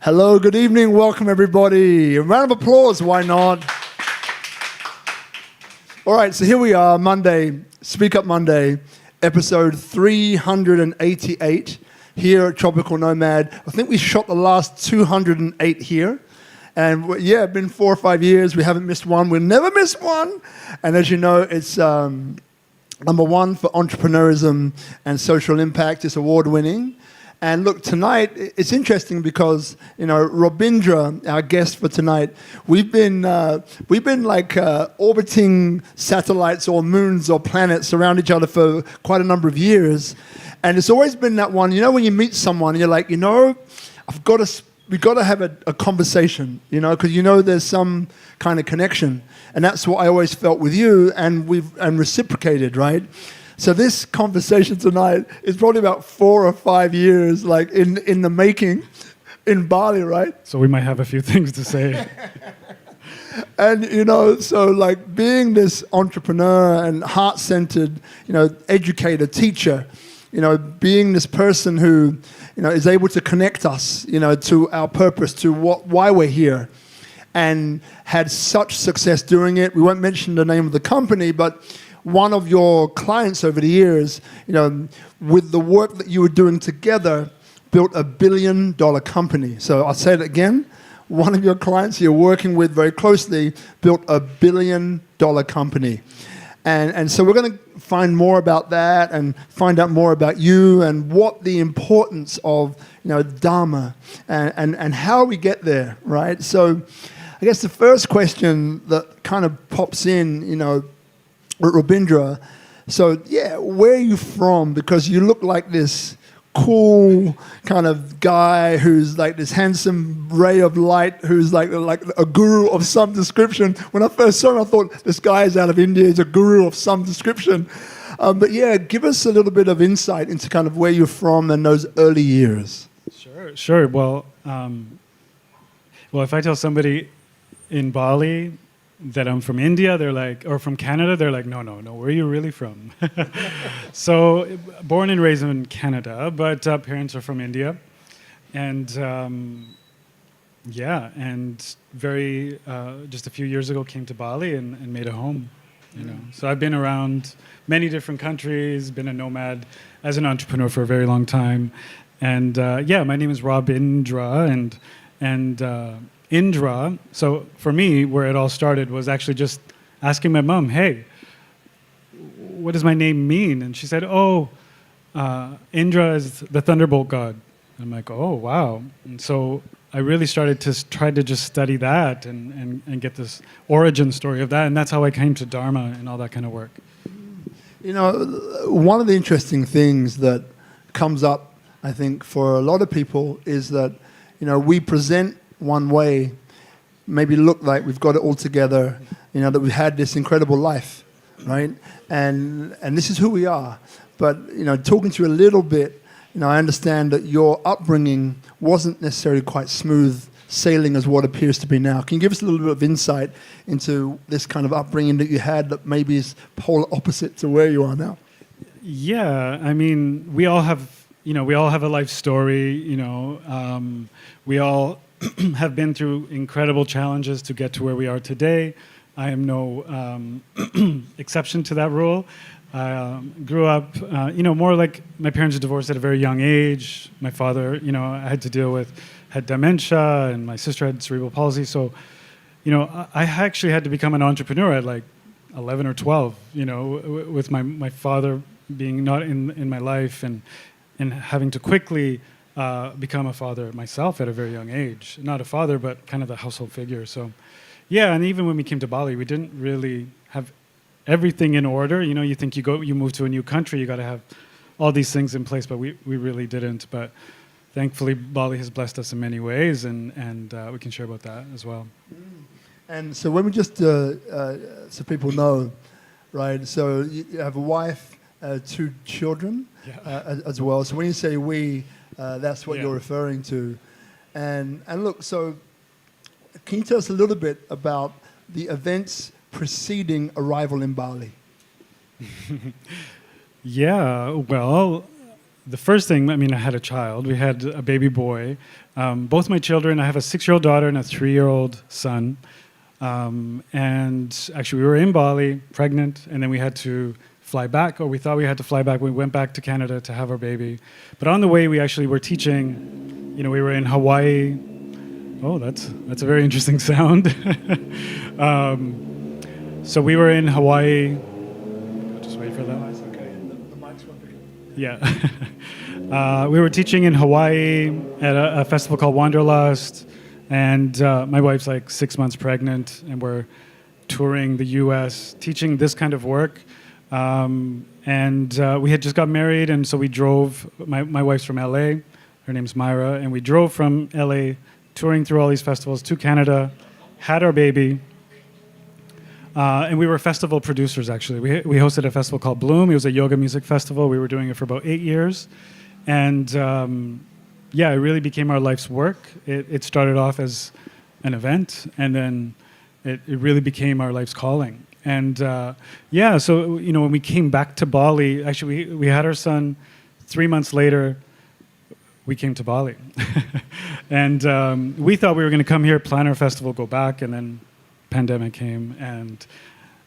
Hello, good evening, welcome everybody. A round of applause, why not? All right, so here we are, Monday, Speak Up Monday, episode 388 here at Tropical Nomad. I think we shot the last 208 here. And yeah, it's been 4 or 5 years. We haven't missed one. We'll never miss one. And as you know, it's number one for entrepreneurism and social impact. It's award-winning. And look, tonight, it's interesting because, you know, Robindra, our guest for tonight, we've been like orbiting satellites or moons or planets around each other for quite a number of years. And it's always been that one, you know, when you meet someone, you're like, you know, we've got to have a conversation, you know, because you know there's some kind of connection. And that's what I always felt with you, and reciprocated, right? So this conversation tonight is probably about 4 or 5 years, like in the making, in Bali, right? So we might have a few things to say. And, you know, so like being this entrepreneur and heart-centered, you know, educator, teacher, you know, being this person who, you know, is able to connect us, you know, to our purpose, to why we're here, and had such success doing it. We won't mention the name of the company, but one of your clients over the years, you know, with the work that you were doing together, built $1 billion company. So I'll say it again. One of your clients you're working with very closely built $1 billion company. And so we're going to find more about that and find out more about you and what the importance of, you know, Dharma and how we get there, right? So I guess the first question that kind of pops in, you know, Robindra, so yeah, where are you from? Because you look like this cool kind of guy who's like this handsome ray of light, who's like a guru of some description. When I first saw him, I thought, this guy is out of India, he's a guru of some description. But yeah, give us a little bit of insight into kind of where you're from and those early years. Sure. Well, if I tell somebody in Bali that I'm from India, they're like, or from Canada, they're like, no, where are you really from? So, born and raised in Canada, but parents are from India. And and very, just a few years ago came to Bali and made a home, you know. So I've been around many different countries, been a nomad as an entrepreneur for a very long time. And my name is Robindra, and Indra, so for me, where it all started was actually just asking my mom, hey, what does my name mean? And she said, Indra is the thunderbolt god. I'm like, oh, wow. And so I really started to try to just study that and get this origin story of that. And that's how I came to Dharma and all that kind of work. You know, one of the interesting things that comes up, I think, for a lot of people is that, you know, we present one way, maybe look like we've got it all together, you know, that we've had this incredible life, right? And this is who we are. But, you know, talking to you a little bit, you know, I understand that your upbringing wasn't necessarily quite smooth sailing as what appears to be now. Can you give us a little bit of insight into this kind of upbringing that you had that maybe is polar opposite to where you are now? Yeah, I mean, we all have a life story, you know. We all have been through incredible challenges to get to where we are today. I am no exception to that rule. Grew up, you know, more like my parents were divorced at a very young age. My father, you know, I had to deal with, had dementia, and my sister had cerebral palsy. So, you know, I actually had to become an entrepreneur at like 11 or 12, you know, with my father being not in my life and having to quickly become a father myself at a very young age. Not a father, but kind of the household figure. So, yeah, and even when we came to Bali, we didn't really have everything in order. You know, you think you move to a new country, you got to have all these things in place, but we really didn't. But thankfully, Bali has blessed us in many ways, and we can share about that as well. And so when we just, so people know, right, so you have a wife, 2 children as well. So when you say we, that's what you're referring to. And look, so can you tell us a little bit about the events preceding arrival in Bali? Yeah, well, the first thing, I mean, I had a child. We had a baby boy. Both my children, I have a 6-year-old daughter and a 3-year-old son. And actually, we were in Bali, pregnant, and then we had to fly back, or we thought we had to fly back. We went back to Canada to have our baby. But on the way, we actually were teaching, we were in Hawaii. Oh, that's a very interesting sound. So we were in Hawaii. Just wait for that. Okay, the mic's working. Yeah. We were teaching in Hawaii at a festival called Wanderlust, and my wife's like 6 months pregnant, and we're touring the U.S. teaching this kind of work. And we had just got married, and so we drove. My wife's from LA. Her name's Myrah, and we drove from LA, touring through all these festivals to Canada, had our baby. And we were festival producers, actually. We hosted a festival called Bloom. It was a yoga music festival. We were doing it for about 8 years. And it really became our life's work. It started off as an event, and then it really became our life's calling. And so, when we came back to Bali, actually, we had our son 3 months later. We came to Bali. And we thought we were going to come here, plan our festival, go back, and then pandemic came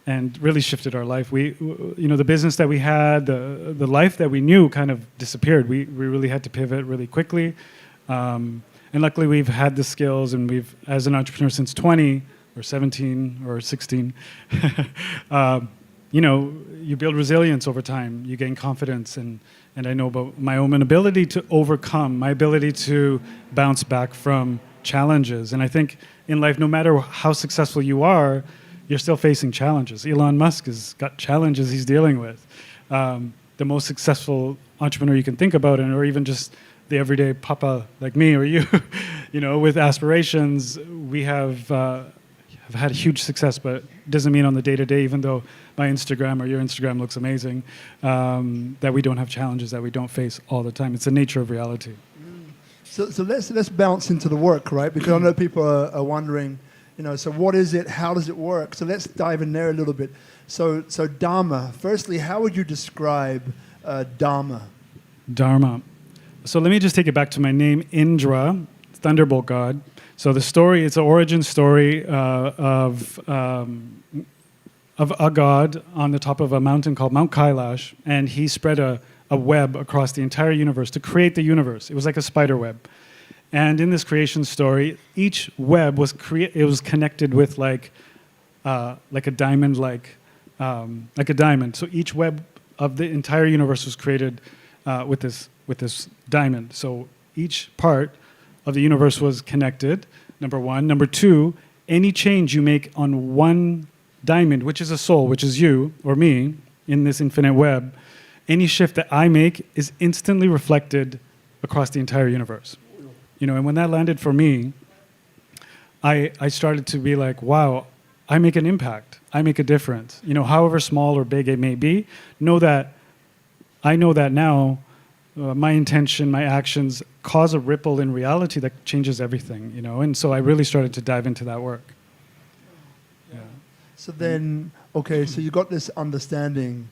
and really shifted our life. The business that we had, the life that we knew kind of disappeared. We really had to pivot really quickly. And luckily we've had the skills, and we've, as an entrepreneur since 20 or 17 or 16, you build resilience over time, you gain confidence, and I know about my own ability to overcome, my ability to bounce back from challenges. And I think in life, no matter how successful you are, you're still facing challenges. Elon Musk has got challenges he's dealing with. The most successful entrepreneur you can think about, or even just the everyday papa like me or you, with aspirations, we have had huge success, but it doesn't mean on the day-to-day, even though my Instagram or your Instagram looks amazing, that we don't have challenges that we don't face all the time. It's the nature of reality. So let's bounce into the work, right? Because I know people are wondering, so what is it? How does it work? So let's dive in there a little bit. So Dharma, firstly, how would you describe Dharma? Dharma. So let me just take it back to my name, Indra, Thunderbolt God. So the story, it's an origin story of a god on the top of a mountain called Mount Kailash, and he spread a web across the entire universe to create the universe. It was like a spider web. And in this creation story, each web was connected with like a diamond, like a diamond. So each web of the entire universe was created with this diamond. So each part of the universe was connected, number one. Number two, any change you make on one diamond, which is a soul, which is you or me in this infinite web, any shift that I make is instantly reflected across the entire universe. And when that landed for me, I started to be like, wow, I make an impact. I make a difference. However small or big it may be, I know that now my intention, my actions cause a ripple in reality that changes everything, And so I really started to dive into that work. Yeah. So then, okay, so you got this understanding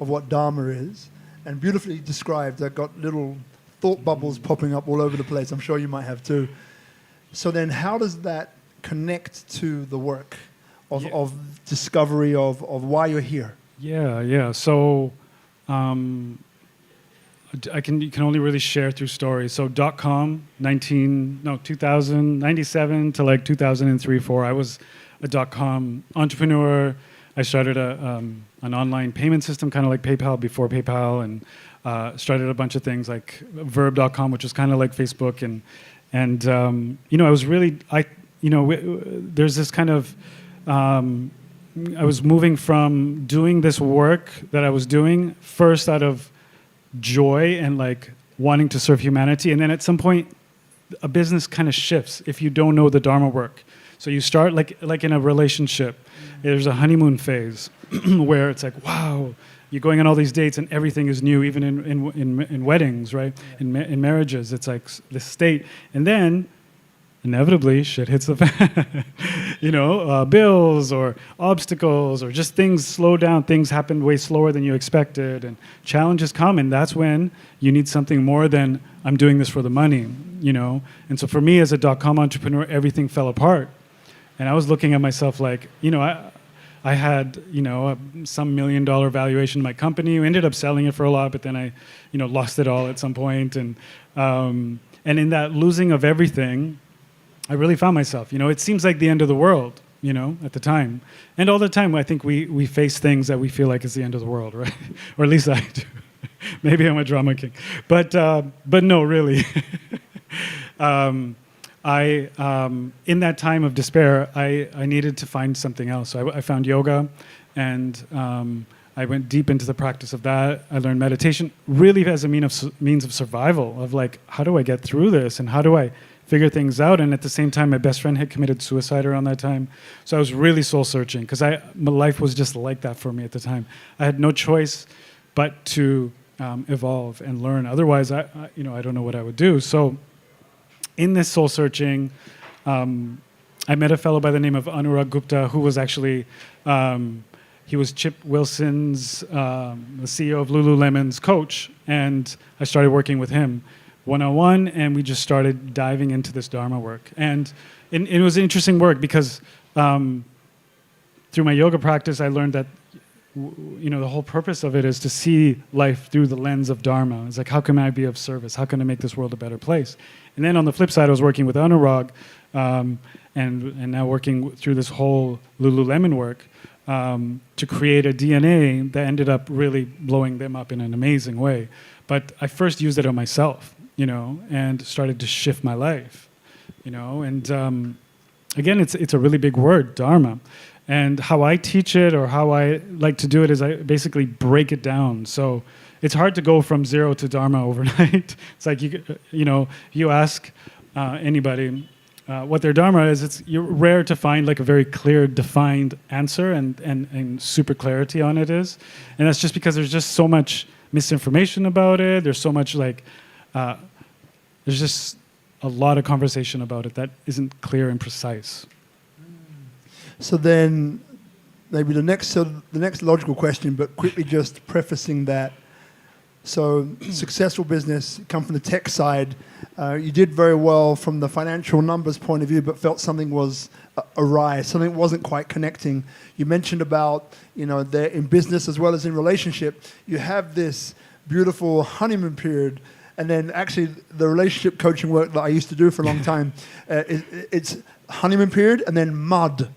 of what Dharma is, and beautifully described. I've got little thought bubbles popping up all over the place. I'm sure you might have too. So then how does that connect to the work of discovery of why you're here? Yeah. So you can only really share through stories. So .com, 2097 to like 2003, 4. I was a .com entrepreneur. I started an online payment system, kind of like PayPal before PayPal, and started a bunch of things like Verb.com, which is kind of like Facebook, and I was really there's this kind of I was moving from doing this work that I was doing first out of joy and like wanting to serve humanity, and then at some point a business kind of shifts if you don't know the Dharma work. So you start like in a relationship. There's a honeymoon phase where it's like, wow, you're going on all these dates and everything is new, even in weddings, right? In marriages, it's like this state. And then inevitably shit hits the fan. Bills or obstacles or just things slow down. Things happen way slower than you expected, and challenges come, and that's when you need something more than I'm doing this for the money. And so for me as a .com entrepreneur, everything fell apart, and I was looking at myself like, I had, some $1 million valuation in my company. We ended up selling it for a lot, but then I, lost it all at some point. And in that losing of everything, I really found myself, it seems like the end of the world, at the time. And all the time, I think we face things that we feel like is the end of the world, right? Or at least I do. Maybe I'm a drama king. But no, really. In that time of despair, I needed to find something else. So I found yoga, and I went deep into the practice of that. I learned meditation, really as a means of survival, of like, how do I get through this, and how do I figure things out? And at the same time, my best friend had committed suicide around that time. So I was really soul searching, because my life was just like that for me at the time. I had no choice but to evolve and learn. Otherwise, I don't know what I would do. So in this soul searching, I met a fellow by the name of Anurag Gupta, who was actually, he was Chip Wilson's, the CEO of Lululemon's coach, and I started working with him one-on-one, and we just started diving into this Dharma work. And it was interesting work because through my yoga practice, I learned that the whole purpose of it is to see life through the lens of Dharma. It's like, how can I be of service? How can I make this world a better place? And then on the flip side, I was working with Anurag, and now working through this whole Lululemon work to create a DNA that ended up really blowing them up in an amazing way. But I first used it on myself, and started to shift my life, And again, it's a really big word, Dharma. And how I teach it, or how I like to do it, is I basically break it down. So it's hard to go from zero to Dharma overnight. It's like, you ask anybody what their Dharma is, you're rare to find like a very clear, defined answer and super clarity on it is. And that's just because there's just so much misinformation about it. There's so much there's just a lot of conversation about it that isn't clear and precise. So then, maybe the next logical question, but quickly just prefacing that. So, successful business, come from the tech side. You did very well from the financial numbers point of view, but felt something was awry, something wasn't quite connecting. You mentioned about, that in business as well as in relationship, you have this beautiful honeymoon period. And then actually the relationship coaching work that I used to do for a long time, it's honeymoon period and then mud.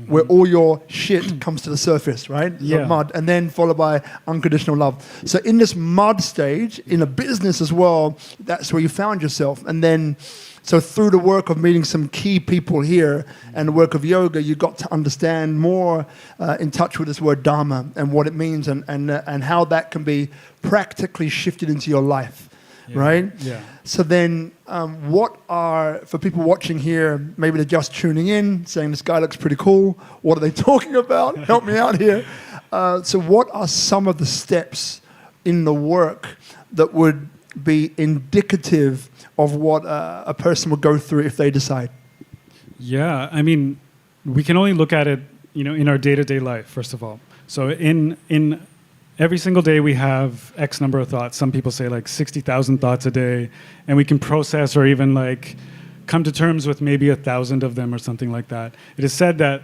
Where all your shit comes to the surface, right? Yeah. Mud, and then followed by unconditional love. So in this mud stage, in a business as well, that's where you found yourself. And then, so through the work of meeting some key people here and the work of yoga, you got to understand more in touch with this word Dharma and what it means and how that can be practically shifted into your life. Yeah. Right? Yeah. So then, for people watching here, maybe they're just tuning in, saying this guy looks pretty cool. What are they talking about? Help me out here. So what are some of the steps in the work that would be indicative of what a person would go through if they decide? Yeah, I mean, we can only look at it, in our day-to-day life, first of all. So in every single day we have X number of thoughts. Some people say like 60,000 thoughts a day, and we can process or even like come to terms with maybe 1,000 of them or something like that. It is said that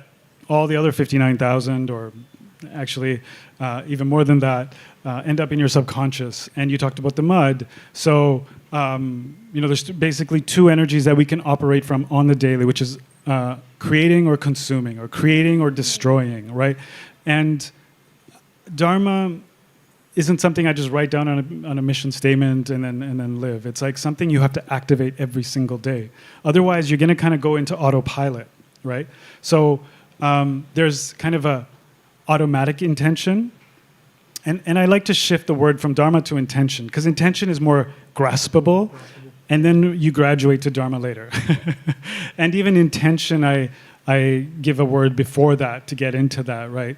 all the other 59,000, or actually even more than that, end up in your subconscious. And you talked about the mud. So, there's basically two energies that we can operate from on the daily, which is creating or consuming, or creating or destroying, right? And Dharma isn't something I just write down on a mission statement and then live. It's like something you have to activate every single day. Otherwise, you're going to kind of go into autopilot, right? So there's kind of a automatic intention. And I like to shift the word from Dharma to intention, because intention is more graspable, and then you graduate to Dharma later. And even intention, I give a word before that to get into that, right?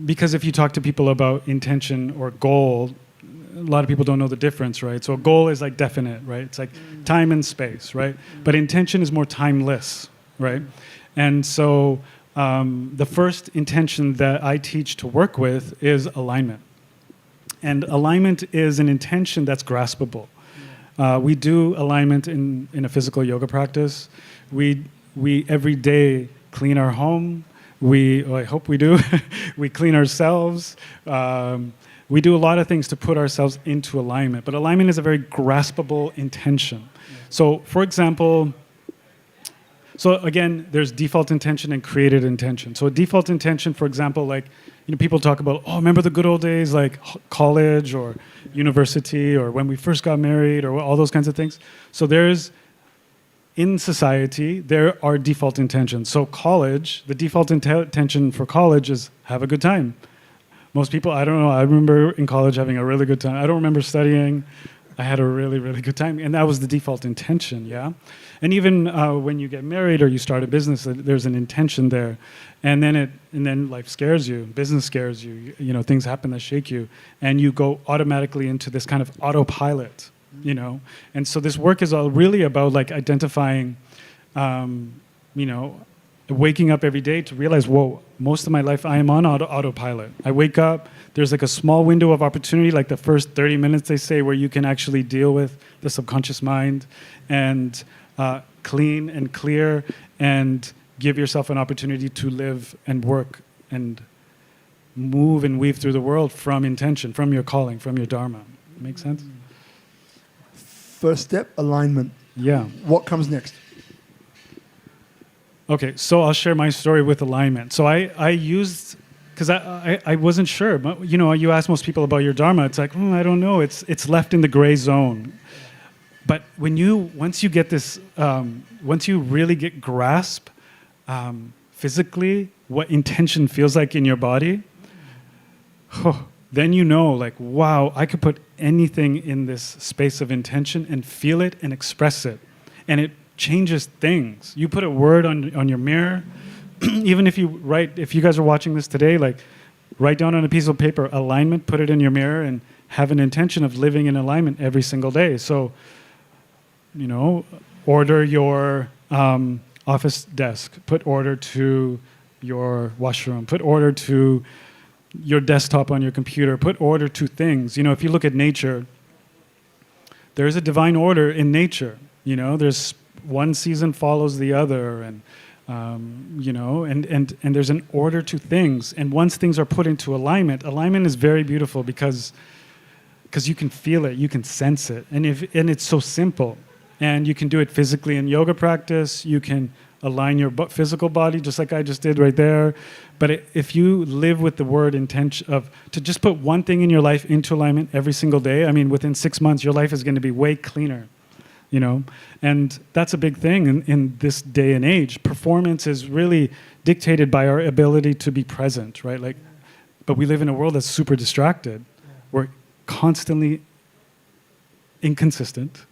Because if you talk to people about intention or goal, a lot of people don't know the difference, right? So a goal is like definite, right? It's like time and space, right? But intention is more timeless, right? And so the first intention that I teach to work with is alignment. And alignment is an intention that's graspable. We do alignment in a physical yoga practice. We every day clean our home. I hope we do. We clean ourselves. We do a lot of things to put ourselves into alignment. But alignment is a very graspable intention. So, for example, again, there's default intention and created intention. So a default intention, for example, like, people talk about, remember the good old days, like college or university or when we first got married or all those kinds of things. So in society, there are default intentions. So college, the default intention for college is have a good time. Most people, I don't know, I remember in college having a really good time. I don't remember studying. I had a really, really good time. And that was the default intention, yeah? And even when you get married or you start a business, there's an intention there. And then life scares you, business scares you, things happen that shake you. And you go automatically into this kind of autopilot, And so this work is all really about like identifying, waking up every day to realize, whoa, most of my life I am on autopilot. I wake up, there's like a small window of opportunity, like the first 30 minutes they say, where you can actually deal with the subconscious mind and clean and clear and give yourself an opportunity to live and work and move and weave through the world from intention, from your calling, from your Dharma. Make sense? First step, alignment. Yeah. What comes next? Okay, so I'll share my story with alignment. So I used, because I wasn't sure, but you ask most people about your Dharma, it's like, I don't know, it's left in the gray zone. But once you get this, once you really get grasp physically what intention feels like in your body, then like, wow, I could put anything in this space of intention and feel it and express it. And it changes things. You put a word on your mirror, even if you guys are watching this today, like write down on a piece of paper, alignment, put it in your mirror and have an intention of living in alignment every single day. So, order your office desk, put order to your washroom, put order to your desktop on your computer, put order to things. If you look at nature, there's a divine order in nature. There's one season follows the other, and and there's an order to things. And once things are put into alignment is very beautiful because you can feel it, you can sense it, and it's so simple. And you can do it physically in yoga practice. You can align your physical body, just like I just did right there. But if you live with the word intention to just put one thing in your life into alignment every single day, within 6 months, your life is going to be way cleaner. And that's a big thing in this day and age. Performance is really dictated by our ability to be present, right? But we live in a world that's super distracted. We're constantly inconsistent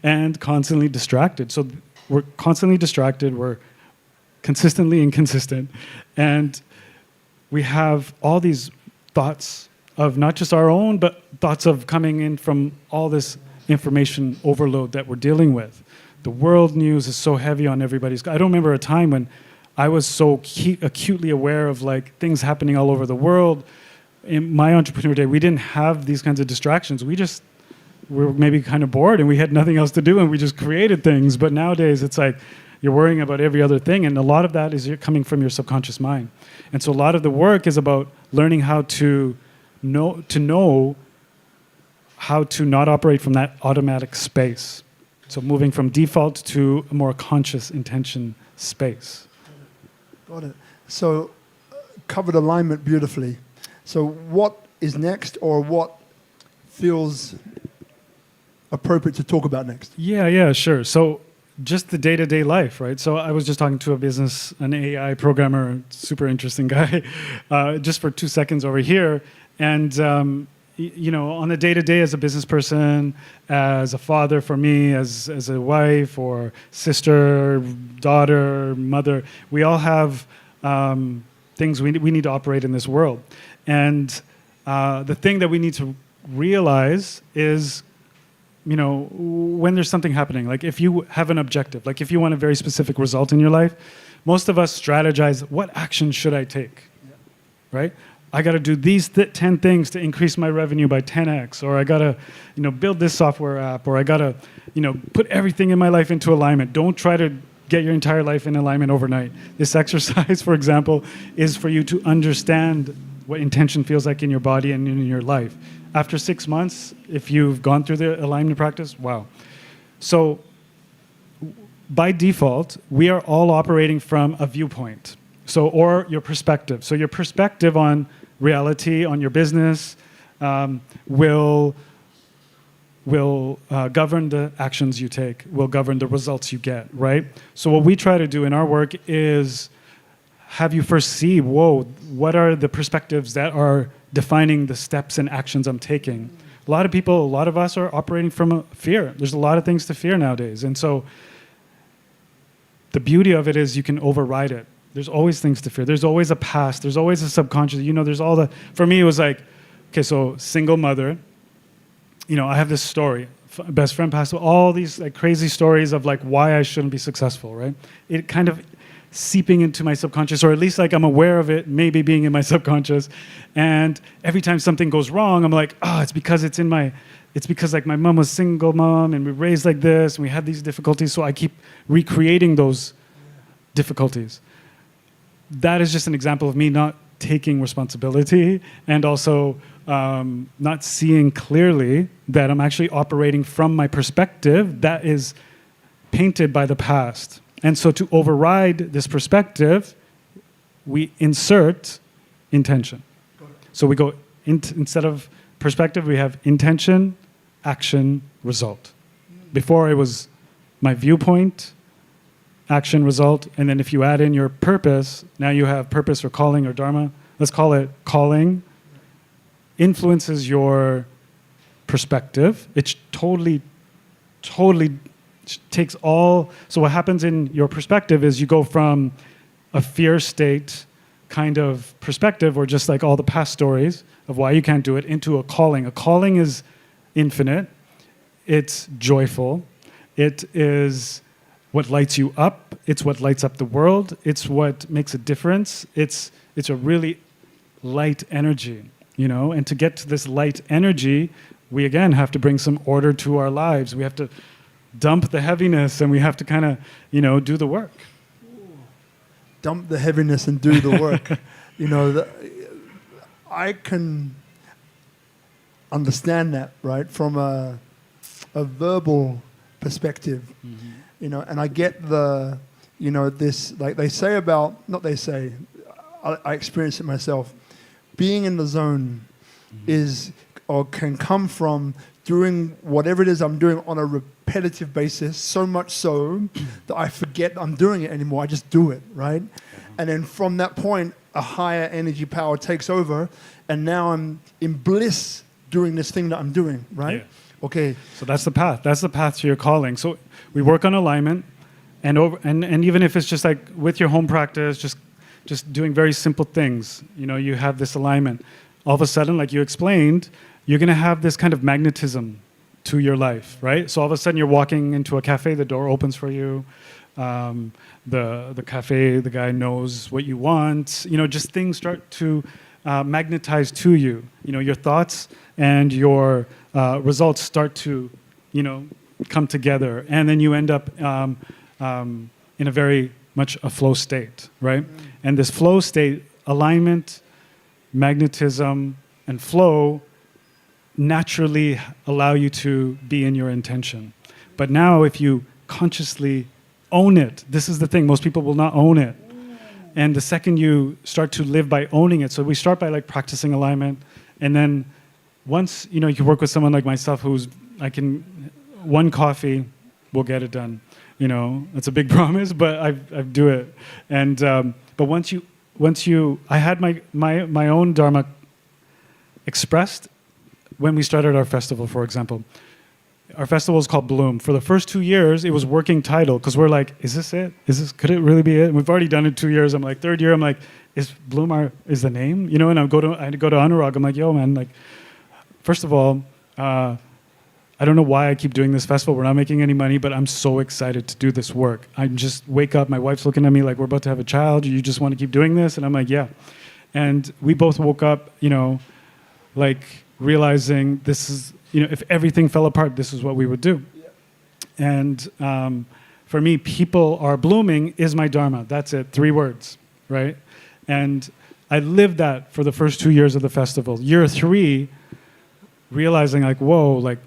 and constantly distracted. So we're constantly distracted, we're consistently inconsistent, and we have all these thoughts of not just our own, but thoughts of coming in from all this information overload that we're dealing with. The world news is so heavy on everybody's. I don't remember a time when I was so acutely aware of things happening all over the world. In my entrepreneur day, we didn't have these kinds of distractions. We were maybe kind of bored and we had nothing else to do and we just created things. But nowadays it's like you're worrying about every other thing, and a lot of that is coming from your subconscious mind. And so a lot of the work is about learning how to know how to not operate from that automatic space. So moving from default to a more conscious intention space. Got it. So covered alignment beautifully. So what is next, or what feels appropriate to talk about next? Yeah, sure. So just the day-to-day life, right? So I was just talking to an AI programmer, super interesting guy, just for 2 seconds over here. And, on the day-to-day as a business person, as a father for me, as a wife or sister, daughter, mother, we all have things we need to operate in this world. And the thing that we need to realize is, when there's something happening, like if you have an objective, like if you want a very specific result in your life, most of us strategize, what action should I take, right? I got to do these 10 things to increase my revenue by 10x, or I got to, build this software app, or I got to, put everything in my life into alignment. Don't try to get your entire life in alignment overnight. This exercise, for example, is for you to understand what intention feels like in your body and in your life. After 6 months, if you've gone through the alignment practice, wow. So by default, we are all operating from a viewpoint. So, or your perspective. So your perspective on reality, on your business, will govern the actions you take, will govern the results you get, right? So what we try to do in our work is have you first see, what are the perspectives that are defining the steps and actions I'm taking? A lot of us are operating from a fear. There's a lot of things to fear nowadays. And so the beauty of it is you can override it. There's always things to fear. There's always a past. There's always a subconscious. There's all the... For me, it was like, okay, so single mother. I have this story. Best friend passed away. All these like crazy stories of like why I shouldn't be successful, right? It kind of seeping into my subconscious, or at least like I'm aware of it, maybe being in my subconscious. And every time something goes wrong, I'm like, it's because like my mom was single mom and we raised like this and we had these difficulties. So I keep recreating those difficulties. That is just an example of me not taking responsibility and also not seeing clearly that I'm actually operating from my perspective that is painted by the past. And so to override this perspective, we insert intention. So we go, instead of perspective, we have intention, action, result. Before it was my viewpoint, action, result, and then if you add in your purpose, now you have purpose or calling or dharma. Let's call it calling. Influences your perspective. It totally takes all... So what happens in your perspective is you go from a fear state kind of perspective, or just like all the past stories of why you can't do it, into a calling. A calling is infinite. It's joyful. It is what lights you up. It's what lights up the world. It's what makes a difference. It's a really light energy, And to get to this light energy, we again have to bring some order to our lives. We have to dump the heaviness, and we have to kind of, do the work. Dump the heaviness and do the work. I can understand that, right, from a verbal perspective. Mm-hmm. And I get this, like they say about, not they say, I experience it myself. Being in the zone is, or can come from doing whatever it is I'm doing on a repetitive basis, so much so that I forget I'm doing it anymore. I just do it, right? And then from that point, a higher energy power takes over, and now I'm in bliss doing this thing that I'm doing, right? Yeah. Okay. So that's the path. That's the path to your calling. So we work on alignment, and even if it's just like with your home practice, just doing very simple things, you have this alignment. All of a sudden, like you explained, you're going to have this kind of magnetism to your life, right? So all of a sudden you're walking into a cafe, the door opens for you. The cafe, the guy knows what you want. Just things start to magnetize to you. Your thoughts and your results start to, come together. And then you end up in a very much a flow state, right? Mm. And this flow state, alignment, magnetism, and flow naturally allow you to be in your intention. But now if you consciously own it, this is the thing, most people will not own it. And the second you start to live by owning it, so we start by like practicing alignment, and then once, you work with someone like myself one coffee will get it done. It's a big promise, but I do it. And but once you, I had my own Dharma expressed when we started our festival, for example. Our festival is called Bloom. For the first 2 years, it was working title, because we're like, is this it? Could it really be it? And we've already done it 2 years. I'm like, third year, I'm like, is Bloom is the name? And I go to Anurag, I'm like, yo, man, like, first of all, I don't know why I keep doing this festival. We're not making any money, but I'm so excited to do this work. I just wake up, my wife's looking at me like, we're about to have a child. You just want to keep doing this? And I'm like, yeah. And we both woke up, like realizing this is, if everything fell apart, this is what we would do. Yeah. And for me, people are blooming is my Dharma. That's it, 3 words, right? And I lived that for the first 2 years of the festival. Year 3, realizing like, whoa, like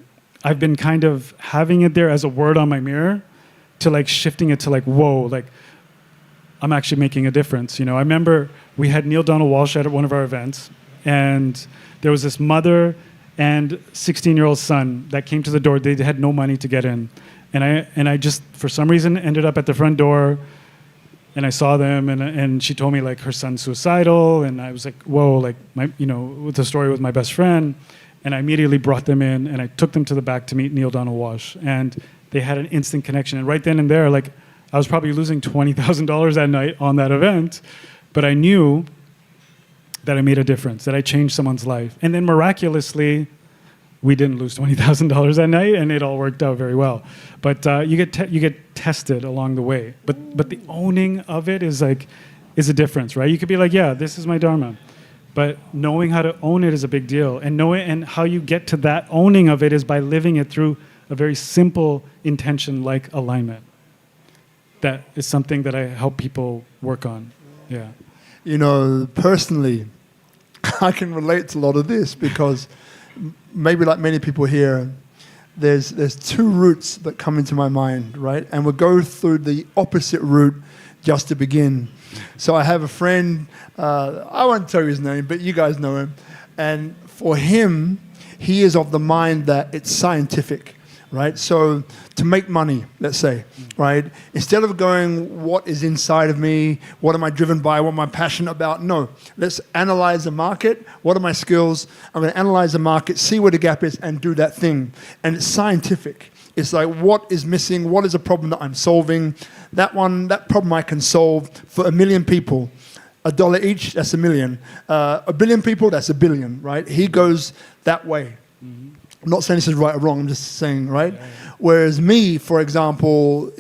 I've been kind of having it there as a word on my mirror to like shifting it to like, whoa, like I'm actually making a difference. I remember we had Neil Donald Walsh at one of our events, and there was this mother and 16-year-old son that came to the door. They had no money to get in. And I just, for some reason, ended up at the front door, and I saw them, and she told me like her son's suicidal, and I was like, whoa, like with the story with my best friend. And I immediately brought them in, and I took them to the back to meet Neil Donald Walsh. And they had an instant connection. And right then and there, like, I was probably losing $20,000 that night on that event, but I knew that I made a difference, that I changed someone's life. And then miraculously, we didn't lose $20,000 that night, and it all worked out very well. But you get tested along the way. But the owning of it is a difference, right? You could be like, yeah, this is my Dharma. But knowing how to own it is a big deal. And how you get to that owning of it is by living it through a very simple intention like alignment. That is something that I help people work on. Yeah. Personally, I can relate to a lot of this because maybe like many people here, there's 2 routes that come into my mind, right? And we'll go through the opposite route just to begin. So I have a friend, I won't tell you his name, but you guys know him. And for him, he is of the mind that it's scientific, right? So to make money, let's say, right? Instead of going, what is inside of me? What am I driven by? What am I passionate about? No, let's analyze the market. What are my skills? I'm going to analyze the market, see where the gap is, and do that thing. And it's scientific. It's like, what is missing? What is a problem that I'm solving? That problem I can solve for 1 million people. $1 each, that's $1 million. 1 billion people, that's $1 billion, right? He goes that way. Mm-hmm. I'm not saying this is right or wrong, I'm just saying, right? Yeah. Whereas me, for example,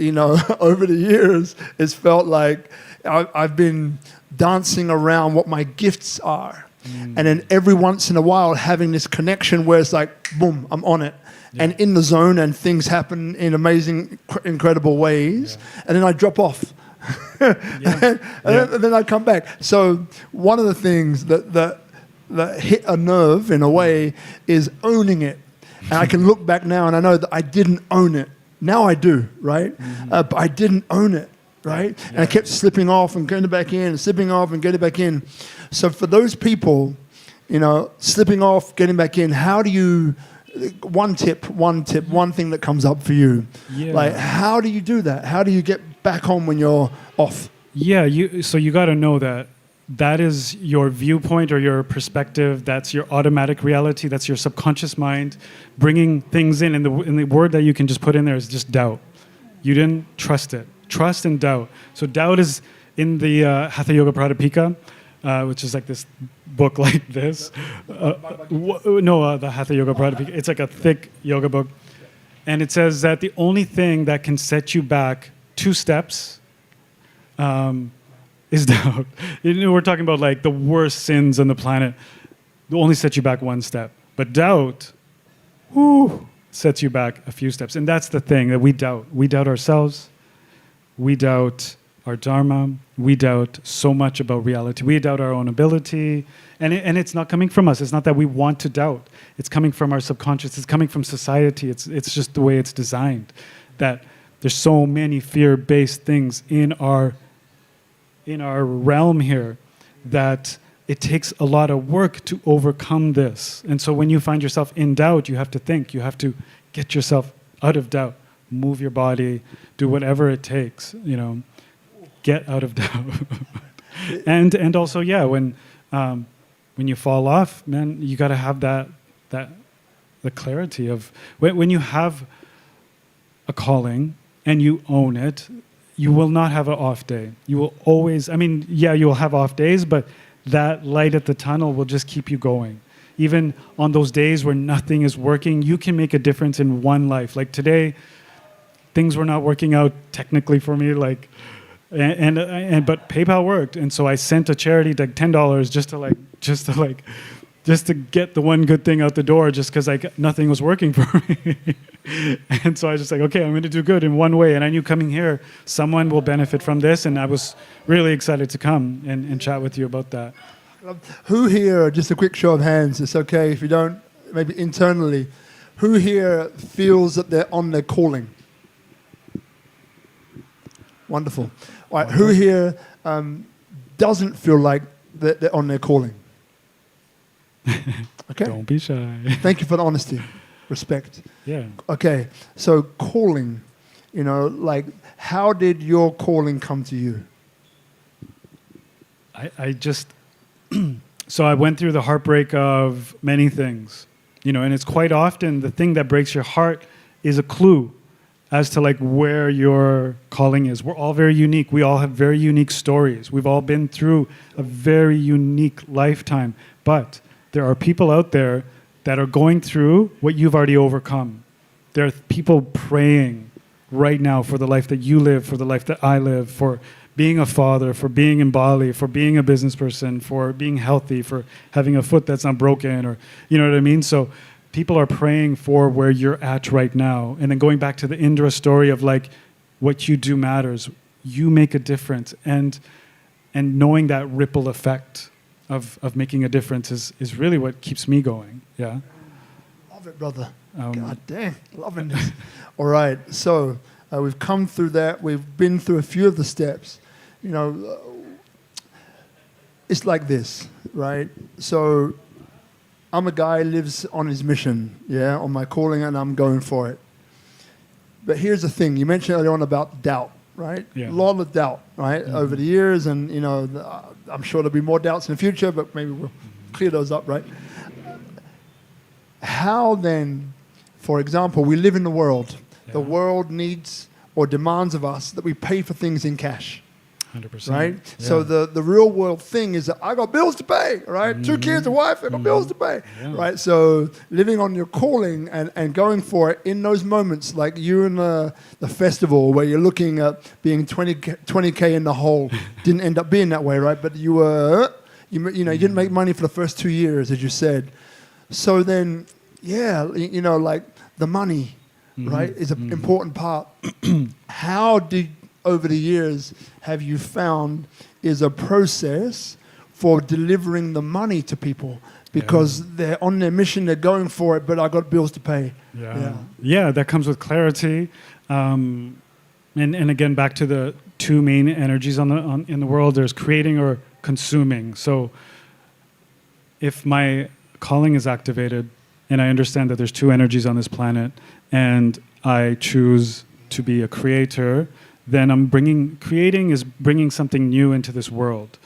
over the years, it's felt like I've been dancing around what my gifts are. Mm. And then every once in a while having this connection where it's like, boom, I'm on it. Yeah. And in the zone, and things happen in amazing, incredible ways. Yeah. And then I drop off. and then I come back. So one of the things that hit a nerve in a way is owning it. And I can look back now and I know that I didn't own it. Now I do, right? Mm-hmm. But I didn't own it, right? Yeah. And I kept slipping off and getting back in, slipping off and getting back in. So for those people, slipping off, getting back in, how do you... One tip, one thing that comes up for you. Yeah. Like, how do you do that? How do you get back on when you're off? Yeah, so you got to know that is your viewpoint or your perspective. That's your automatic reality. That's your subconscious mind bringing things in. And the word that you can just put in there is just doubt. You didn't trust it. Trust and doubt. So doubt is in the Hatha Yoga Pradipika, which is like this book like this. The Hatha Yoga Pradipika. It's like a thick yoga book. And it says that the only thing that can set you back 2 steps is doubt. We're talking about like the worst sins on the planet. They'll only set you back 1 step. But doubt, sets you back a few steps. And that's the thing that we doubt. We doubt ourselves. We doubt our Dharma. We doubt so much about reality. We doubt our own ability. And it's not coming from us. It's not that we want to doubt. It's coming from our subconscious. It's coming from society. It's just the way it's designed. That there's so many fear-based things in our realm here that it takes a lot of work to overcome this. And so when you find yourself in doubt, you have to think. You have to get yourself out of doubt. Move your body. Do whatever it takes, Get out of doubt. and also, when you fall off, man, you got to have the clarity of when you have a calling and you own it, you will not have an off day. You will always, you'll have off days, but that light at the tunnel will just keep you going. even on those days where nothing is working, you can make a difference in one life. Like today, things were not working out technically for me, like, but PayPal worked, and so I sent a charity like $10 just to get the one good thing out the door, just because nothing was working for me. And so I was just like, okay, I'm going to do good in one way. And I knew coming here, someone will benefit from this, and I was really excited to come and chat with you about that. Who here, just a quick show of hands, it's okay if you don't, maybe internally, who here feels that they're on their calling? Wonderful. All right, who here doesn't feel like they're on their calling? Okay. Don't be shy. Thank you for the honesty. Respect. Yeah. Okay, so calling, like, how did your calling come to you? I just, so I went through the heartbreak of many things, and it's quite often the thing that breaks your heart is a clue as to like where your calling is. We're all very unique. We all have very unique stories. We've all been through a very unique lifetime, but there are people out there that are going through what you've already overcome. There are people praying right now for the life that you live, for the life that I live, for being a father, for being in Bali, for being a business person, for being healthy, for having a foot that's not broken, or you know what I mean? So people are praying for where you're at right now. And then going back to the Indra story of like, what you do matters. You make a difference. And knowing that ripple effect of making a difference is really what keeps me going. Yeah. Love it, brother. God damn, loving this. All right, so we've come through that. We've been through a few of the steps. It's like this, right? So I'm a guy who lives on his mission, on my calling, and I'm going for it. But here's the thing. You mentioned earlier on about doubt, right? Yeah. A lot of doubt, right, over the years. And, I'm sure there'll be more doubts in the future, but maybe we'll clear those up, right? How then, for example, we live in the world. Yeah. The world needs or demands of us that we pay for things in cash. 100%. Right? Yeah. So the real world thing is that I got bills to pay, right? Mm-hmm. 2 kids, a wife, I got bills to pay, right? So living on your calling and going for it in those moments, like you in the festival where you're looking at being 20K in the hole, didn't end up being that way, right? But you you didn't make money for the first 2 years, as you said. So then, like the money, right, is an important part. How did over the years have you found is a process for delivering the money to people because they're on their mission, they're going for it, but I got bills to pay. Yeah, that comes with clarity. And again, back to the two main energies in the world, there's creating or consuming. So if my calling is activated and I understand that there's two energies on this planet and I choose to be a creator, then creating is bringing something new into this world.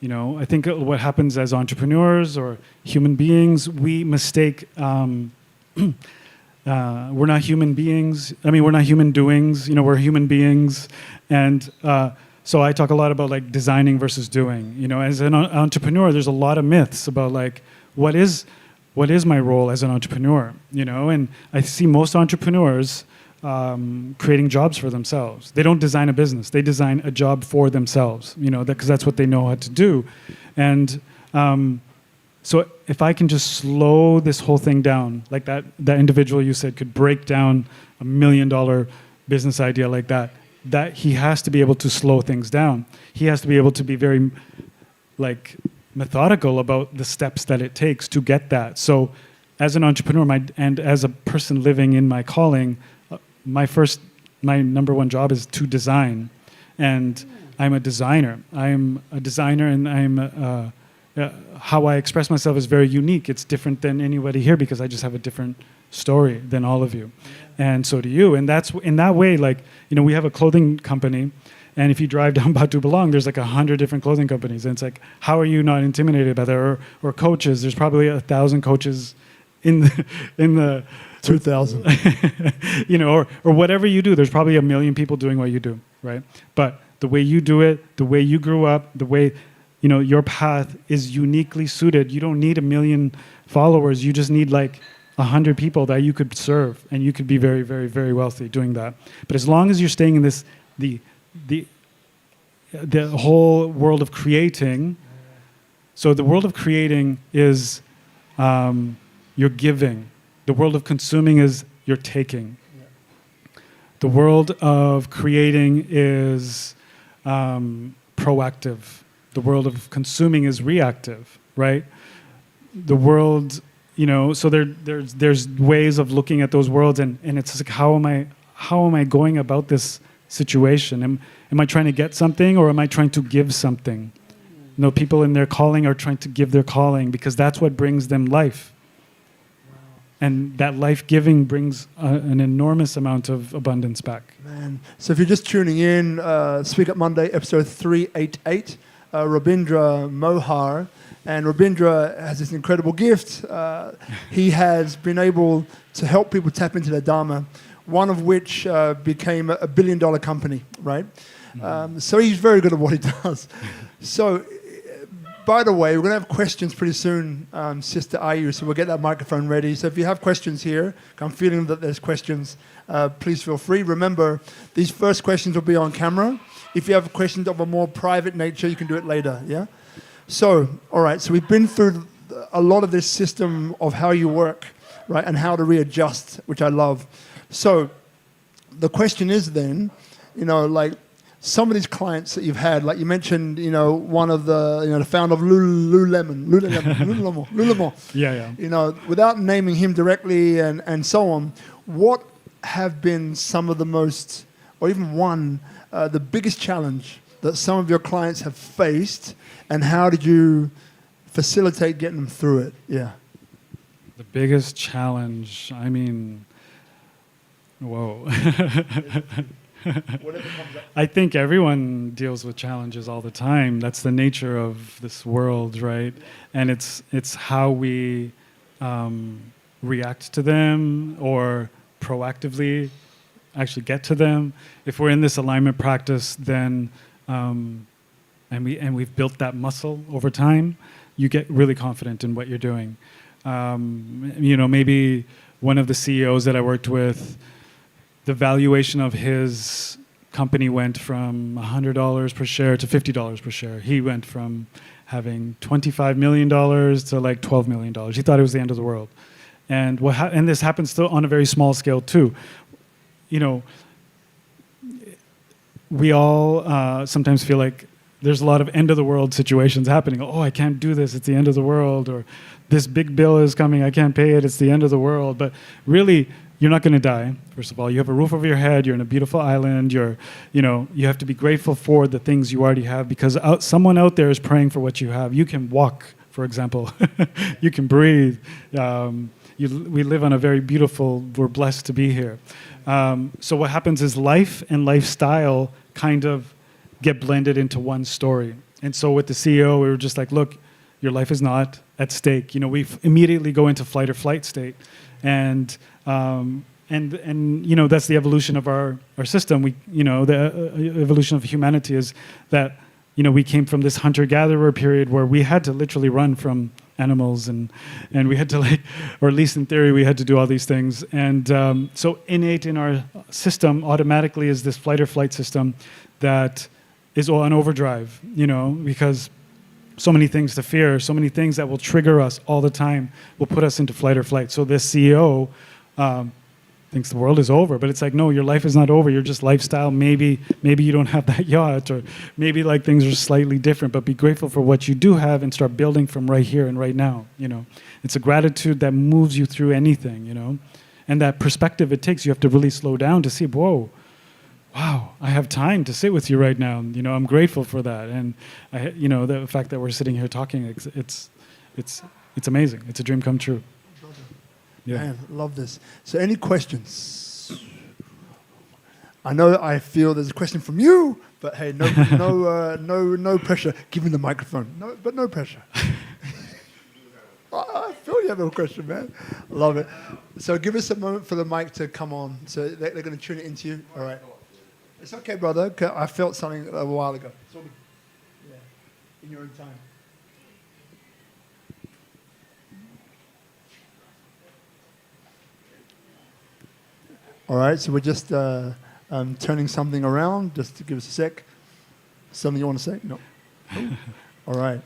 I think what happens as entrepreneurs or human beings, we mistake, we're not human beings. I mean, we're not human doings, we're human beings. And so I talk a lot about like designing versus doing. As an entrepreneur, there's a lot of myths about like, what is my role as an entrepreneur? And I see most entrepreneurs creating jobs for themselves. They don't design a business. They design a job for themselves, because that's what they know how to do. And so if I can just slow this whole thing down, like that individual you said could break down $1 million business idea like that he has to be able to slow things down. He has to be able to be very methodical about the steps that it takes to get that. So as an entrepreneur and as a person living in my calling, my number one job is to design, and I'm a designer. I'm a designer, and I'm how I express myself is very unique. It's different than anybody here because I just have a different story than all of you, and so do you. And that's in that way, we have a clothing company, and if you drive down Batu Belong, there's 100 different clothing companies, and it's like, how are you not intimidated by that? Or coaches? There's probably 1,000 coaches in the 2,000. or whatever you do, there's probably 1 million people doing what you do, right? But the way you do it, the way you grew up, the way, your path is uniquely suited. You don't need 1 million followers. You just need like 100 people that you could serve, and you could be very, very, very wealthy doing that. But as long as you're staying in this, the whole world of creating. So the world of creating is you're giving. The world of consuming is you're taking. The world of creating is proactive. The world of consuming is reactive, right? The world, so there's ways of looking at those worlds, and it's like, how am I going about this situation? Am I trying to get something, or am I trying to give something? People in their calling are trying to give their calling, because that's what brings them life. And that life-giving brings an enormous amount of abundance back. Man. So if you're just tuning in, Speak Up Monday, episode 388, Robindra Mohar. And Robindra has this incredible gift. He has been able to help people tap into their Dharma, one of which became a $1 billion company, right? So he's very good at what he does. So, by the way, we're going to have questions pretty soon, Sister Ayu, so we'll get that microphone ready. So if you have questions here, I'm feeling that there's questions, please feel free. Remember, these first questions will be on camera. If you have questions of a more private nature, you can do it later, yeah? So, all right, so we've been through a lot of this system of how you work, right, and how to readjust, which I love. So the question is then, like some of these clients that you've had, like you mentioned, one of the founder of Lululemon. Yeah. Without naming him directly and so on, what have been some of the most, or even one, the biggest challenge that some of your clients have faced, and how did you facilitate getting them through it? Yeah. The biggest challenge, whoa. I think everyone deals with challenges all the time. That's the nature of this world, right? And it's how we react to them, or proactively actually get to them. If we're in this alignment practice, then and we've built that muscle over time, you get really confident in what you're doing. Maybe one of the CEOs that I worked with, the valuation of his company went from $100 per share to $50 per share. He went from having $25 million to like $12 million. He thought it was the end of the world. And and this happens still on a very small scale too. We all sometimes feel like there's a lot of end of the world situations happening. Oh, I can't do this, it's the end of the world. Or this big bill is coming, I can't pay it, it's the end of the world. But really, you're not going to die. First of all, you have a roof over your head, you're in a beautiful island, you have to be grateful for the things you already have, because someone out there is praying for what you have. You can walk, for example. You can breathe. We live on a very beautiful, we're blessed to be here. So what happens is life and lifestyle kind of get blended into one story. And so with the CEO, we were just like, look, your life is not at stake. We immediately go into fight or flight state. And that's the evolution of our system. The evolution of humanity is that we came from this hunter-gatherer period where we had to literally run from animals, and we had to or at least in theory we had to do all these things. And so innate in our system automatically is this fight or flight system that is on overdrive. Because so many things to fear, so many things that will trigger us all the time will put us into flight or flight. So this CEO thinks the world is over, but it's like, no, your life is not over. You're just lifestyle. Maybe you don't have that yacht, or maybe things are slightly different, but be grateful for what you do have and start building from right here and right now. It's a gratitude that moves you through anything, and that perspective it takes. You have to really slow down to see, whoa, wow, I have time to sit with you right now. I'm grateful for that. And the fact that we're sitting here talking, it's amazing. It's a dream come true. Yeah. Man, love this. So any questions? I feel there's a question from you, but hey, no pressure. Give me the microphone. No pressure. I feel you have a question, man. Love it. So give us a moment for the mic to come on. So they're going to tune it into you. All right. It's okay, brother. I felt something a while ago. in your own time. All right, so we're just turning something around, just to give us a sec. Something you want to say? No. Cool. All right.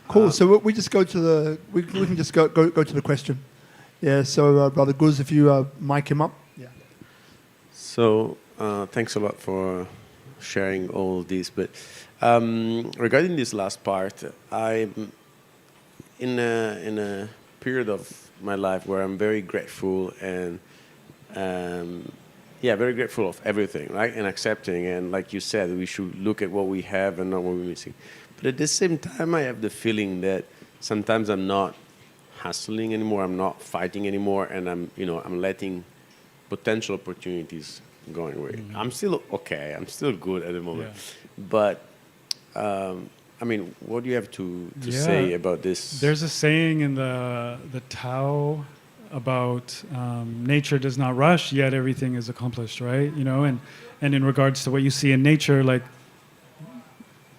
Cool. So we just go to the. We can just go to the question. Yeah. So Brother Guz, if you mic him up. Yeah. So thanks a lot for sharing all this. But regarding this last part, I'm in a period of my life where I'm very grateful and very grateful of everything, right? And accepting. And like you said, we should look at what we have and not what we're missing. But at the same time, I have the feeling that sometimes I'm not hustling anymore. I'm not fighting anymore, and I'm letting potential opportunities going away. Mm-hmm. I'm still okay. I'm still good at the moment. Yeah. But what do you have to say about this? There's a saying in the Tao about nature does not rush, yet everything is accomplished, right? And in regards to what you see in nature, like,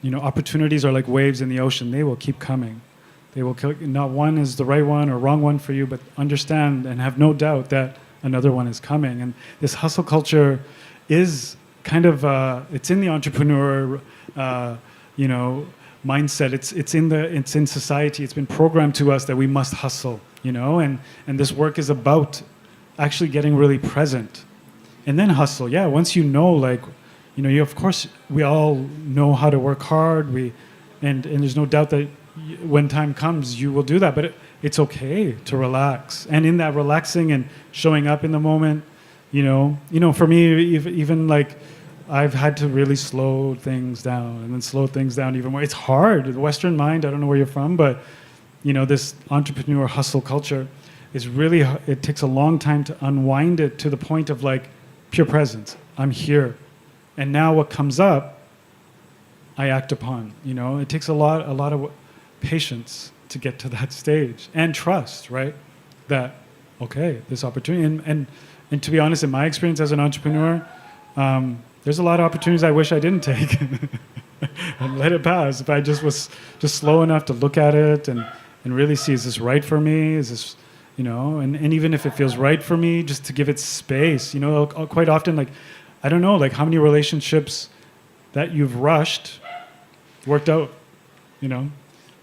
opportunities are like waves in the ocean. They will keep coming. They will not one is the right one or wrong one for you, but understand and have no doubt that another one is coming. And this hustle culture is kind of it's in the entrepreneur mindset. It's in society. It's been programmed to us that we must hustle, and this work is about actually getting really present, and then hustle. Yeah, once of course we all know how to work hard. And there's no doubt that when time comes, you will do that. But it's okay to relax, and in that relaxing and showing up in the moment, for me, even like I've had to really slow things down and then slow things down even more. It's hard. The Western mind, I don't know where you're from, but this entrepreneur hustle culture is really, it takes a long time to unwind it to the point of like pure presence. I'm here. And now what comes up, I act upon. It takes a lot of patience to get to that stage, and trust, right? That, okay, this opportunity. And to be honest, in my experience as an entrepreneur, there's a lot of opportunities I wish I didn't take and let it pass. If I just was just slow enough to look at it and really see, is this right for me? Is this, and even if it feels right for me, just to give it space. Quite often, like, I don't know, like how many relationships that you've rushed worked out,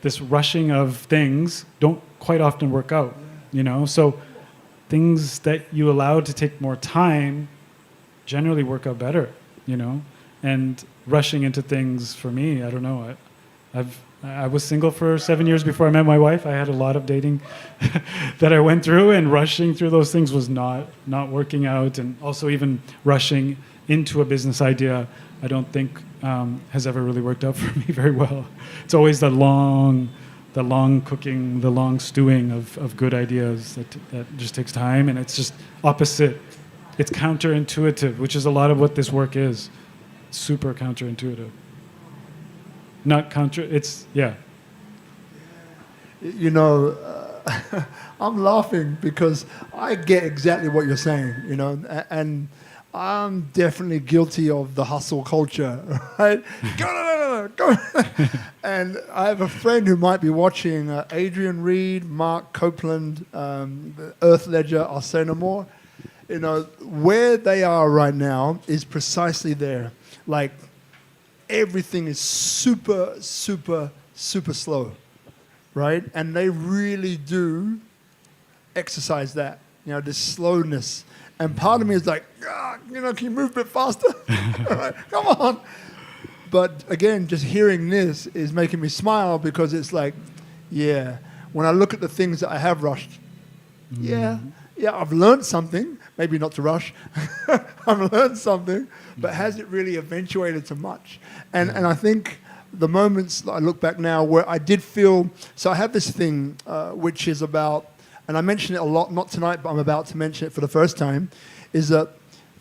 This rushing of things don't quite often work out, So things that you allow to take more time generally work out better, And rushing into things for me, I don't know. I was single for 7 years before I met my wife. I had a lot of dating that I went through, and rushing through those things was not working out. And also even rushing into a business idea, I don't think has ever really worked out for me very well. It's always the long cooking, the long stewing of good ideas that just takes time, and it's just opposite. It's counterintuitive, which is a lot of what this work is. Super counterintuitive. Not counter, it's, yeah. I'm laughing because I get exactly what you're saying, and I'm definitely guilty of the hustle culture, right? Go. And I have a friend who might be watching, Adrian Reed, Mark Copeland, Earth Ledger, I'll say no more. Where they are right now is precisely there. Like, everything is super, super, super slow, right? And they really do exercise that, this slowness. And part of me is like, can you move a bit faster? Right, come on. But again, just hearing this is making me smile, because it's like, yeah, when I look at the things that I have rushed, yeah, I've learned something. Maybe not to rush. I've learned something, but has it really eventuated to much? And I think the moments I look back now where I did feel, so I have this thing which is about, and I mention it a lot, not tonight, but I'm about to mention it for the first time, is that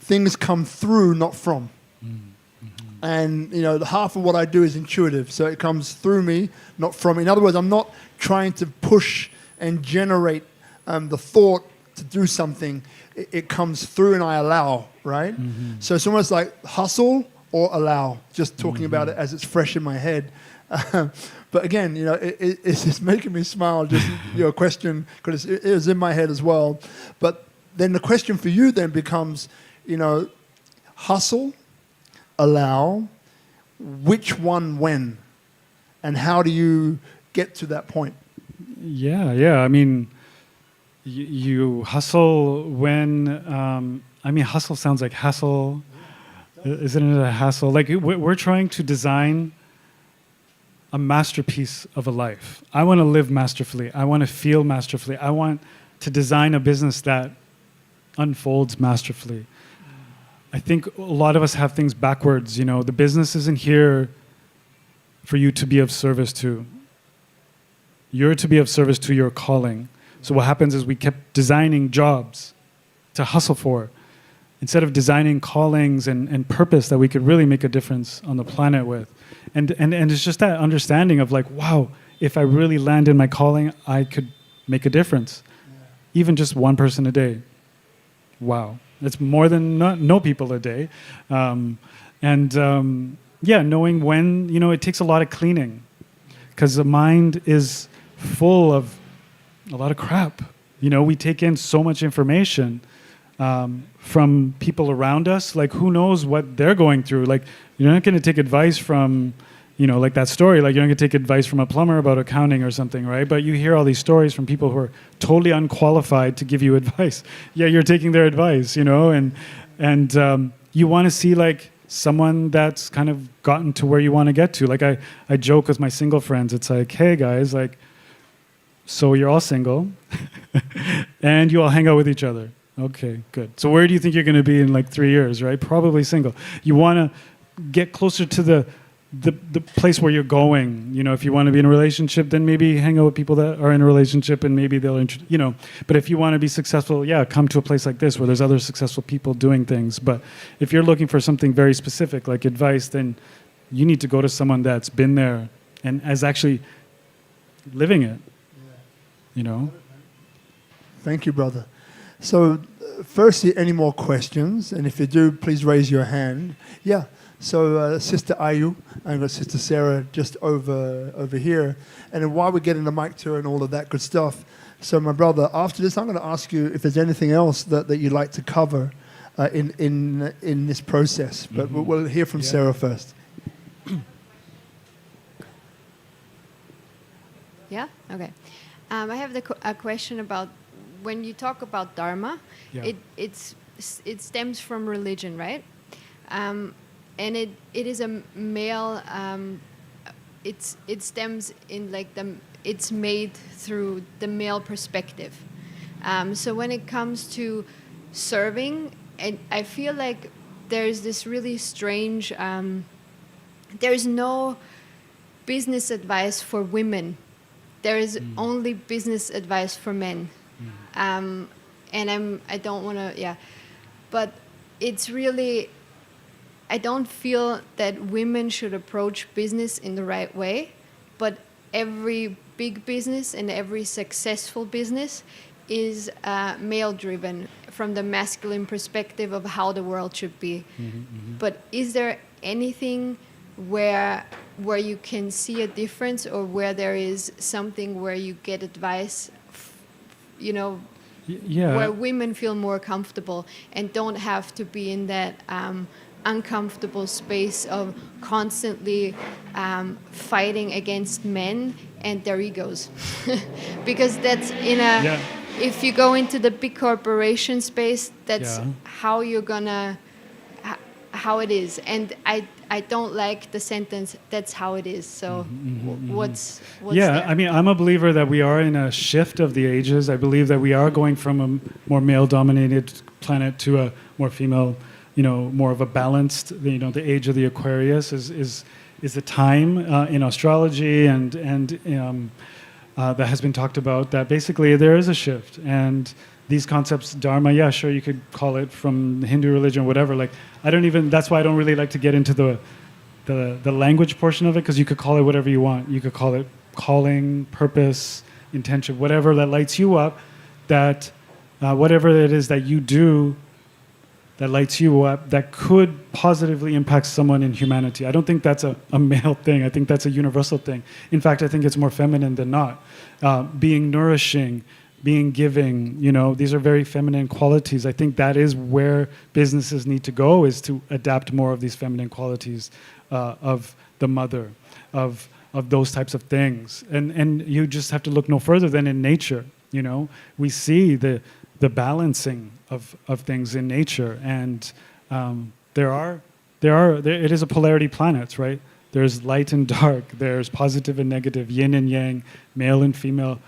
things come through, not from. Mm-hmm. And, the half of what I do is intuitive, so it comes through me, not from me. In other words, I'm not trying to push and generate the thought to do something. It comes through and I allow, right? Mm-hmm. So it's almost like hustle or allow, just talking about it as it's fresh in my head. But again, you know, it's just making me smile, just your question, because it is in my head as well. But then the question for you then becomes, you know, hustle, allow, which one when? And how do you get to that point? Yeah. I mean, you hustle when, I mean, hustle sounds like hassle. Isn't it a hassle? Like, we're trying to design a masterpiece of a life. I want to live masterfully. I want to feel masterfully. I want to design a business that unfolds masterfully. I think a lot of us have things backwards. You know, the business isn't here for you to be of service to. You're to be of service to your calling. So what happens is we kept designing jobs to hustle for, instead of designing callings and purpose that we could really make a difference on the planet with. And it's just that understanding of like, wow, if I really land in my calling, I could make a difference. Yeah. Even just one person a day. Wow. It's more than no people a day. Knowing when, you know, it takes a lot of cleaning, because the mind is full of a lot of crap. You know, we take in so much information from people around us. Like, who knows what they're going through? Like, you're not going to take advice from, you know, like that story. Like, you're not going to take advice from a plumber about accounting or something, right? But you hear all these stories from people who are totally unqualified to give you advice. Yeah, you're taking their advice, you know, and you want to see like someone that's kind of gotten to where you want to get to. Like, I joke with my single friends. It's like, hey guys, like, so you're all single and you all hang out with each other. Okay, good. So where do you think you're going to be in like 3 years, right? Probably single. You want to get closer to the place where you're going. You know, if you want to be in a relationship, then maybe hang out with people that are in a relationship and maybe they'll, you know. But if you want to be successful, yeah, come to a place like this where there's other successful people doing things. But if you're looking for something very specific, like advice, then you need to go to someone that's been there and is actually living it, you know. Thank you, brother. So, firstly, any more questions? And if you do, please raise your hand. Yeah. So, Sister Ayu and Sister Sarah just over here. And then while we're getting the mic to her and all of that good stuff, so my brother, after this, I'm going to ask you if there's anything else that you'd like to cover in this process. But we'll hear from Sarah first. Yeah? Okay. I have a question about when you talk about Dharma, it stems from religion, right? And it is a male. It stems in like it's made through the male perspective. So when it comes to serving, and I feel like there's this really strange. There's no business advice for women. There is only business advice for men. And I don't want to, but it's really, I don't feel that women should approach business in the right way, but every big business and every successful business is male driven from the masculine perspective of how the world should be. But is there anything where you can see a difference, or where there is something where you get advice, you know, where women feel more comfortable and don't have to be in that uncomfortable space of constantly fighting against men and their egos? Because that's if you go into the big corporation space, that's how you're gonna, how it is. And I don't like the sentence, that's how it is. So what's there? I mean, I'm a believer that we are in a shift of the ages. I believe that we are going from a more male-dominated planet to a more female, you know, more of a balanced, you know, the age of the Aquarius is a time in astrology and that has been talked about, that basically there is a shift. And these concepts, Dharma, sure, you could call it from the Hindu religion, whatever. Like, that's why I don't really like to get into the language portion of it, because you could call it whatever you want. You could call it calling, purpose, intention, whatever that lights you up, that whatever it is that you do that lights you up, that could positively impact someone in humanity. I don't think that's a male thing. I think that's a universal thing. In fact, I think it's more feminine than not. Being nourishing, being giving, these are very feminine qualities. I think that is where businesses need to go, is to adapt more of these feminine qualities of the mother, of those types of things. And you just have to look no further than in nature. We see the balancing of things in nature, and it is a polarity planet, right? There's light and dark, there's positive and negative, yin and yang, male and female,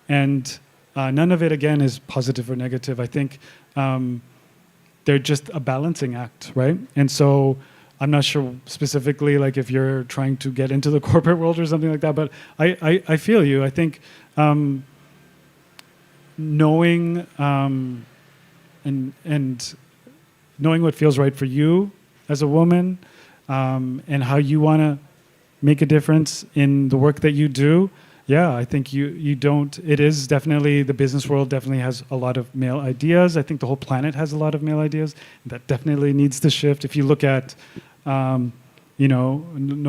and none of it again is positive or negative. I think they're just a balancing act, right? And so I'm not sure specifically like if you're trying to get into the corporate world or something like that, but I feel you. I think knowing and knowing what feels right for you as a woman, and how you want to make a difference in the work that you do. Yeah, I think you don't. It is definitely, the business world definitely has a lot of male ideas. I think the whole planet has a lot of male ideas. That definitely needs to shift. If you look at, no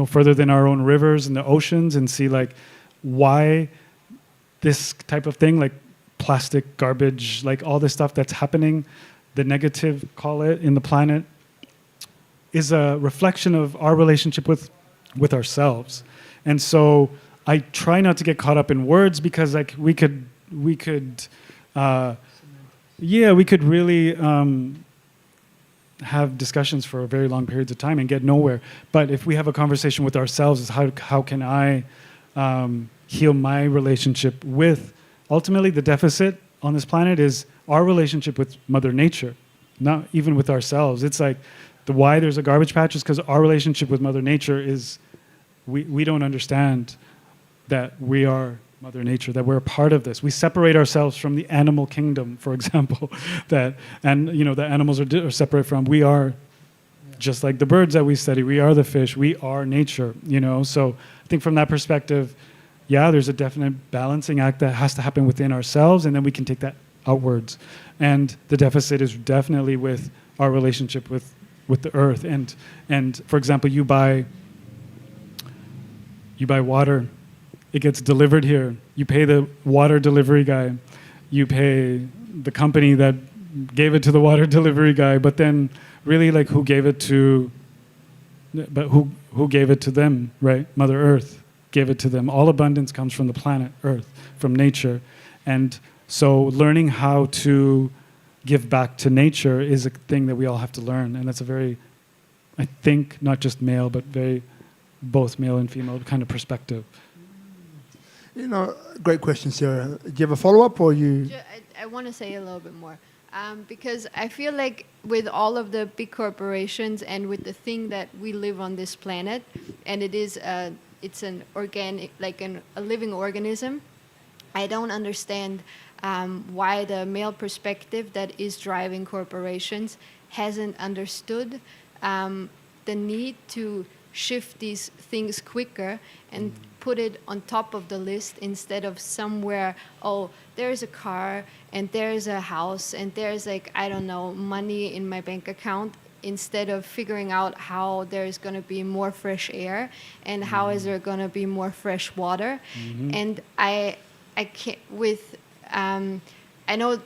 further than our own rivers and the oceans, and see like why this type of thing, like plastic, garbage, like all this stuff that's happening, the negative, call it, in the planet, is a reflection of our relationship with ourselves. And so I try not to get caught up in words, because like we could really have discussions for very long periods of time and get nowhere. But if we have a conversation with ourselves, is how can I heal my relationship with, ultimately the deficit on this planet is our relationship with Mother Nature, not even with ourselves. It's like why there's a garbage patch is because our relationship with Mother Nature is, we don't understand that we are Mother Nature, that we're a part of this. We separate ourselves from the animal kingdom, for example, the animals are separate from. We are just like the birds that we study. We are the fish. We are nature, So I think from that perspective, yeah, there's a definite balancing act that has to happen within ourselves, and then we can take that outwards. And the deficit is definitely with our relationship with the earth. And for example, you buy water. It gets delivered here. You pay the water delivery guy. You pay the company that gave it to the water delivery guy. But then, really, like, who gave it to? But who gave it to them? Right, Mother Earth gave it to them. All abundance comes from the planet Earth, from nature, and so learning how to give back to nature is a thing that we all have to learn, and that's a very, I think, not just male, but very both male and female kind of perspective. Great question, Sarah. Do you have a follow-up, or you? I want to say a little bit more, because I feel like with all of the big corporations and with the thing that we live on this planet, and it's an organic, like a living organism, I don't understand why the male perspective that is driving corporations hasn't understood the need to shift these things quicker and put it on top of the list instead of somewhere, there's a car and there's a house and there's money in my bank account, instead of figuring out how there's going to be more fresh air and how is there going to be more fresh water. Mm-hmm. And I can't I know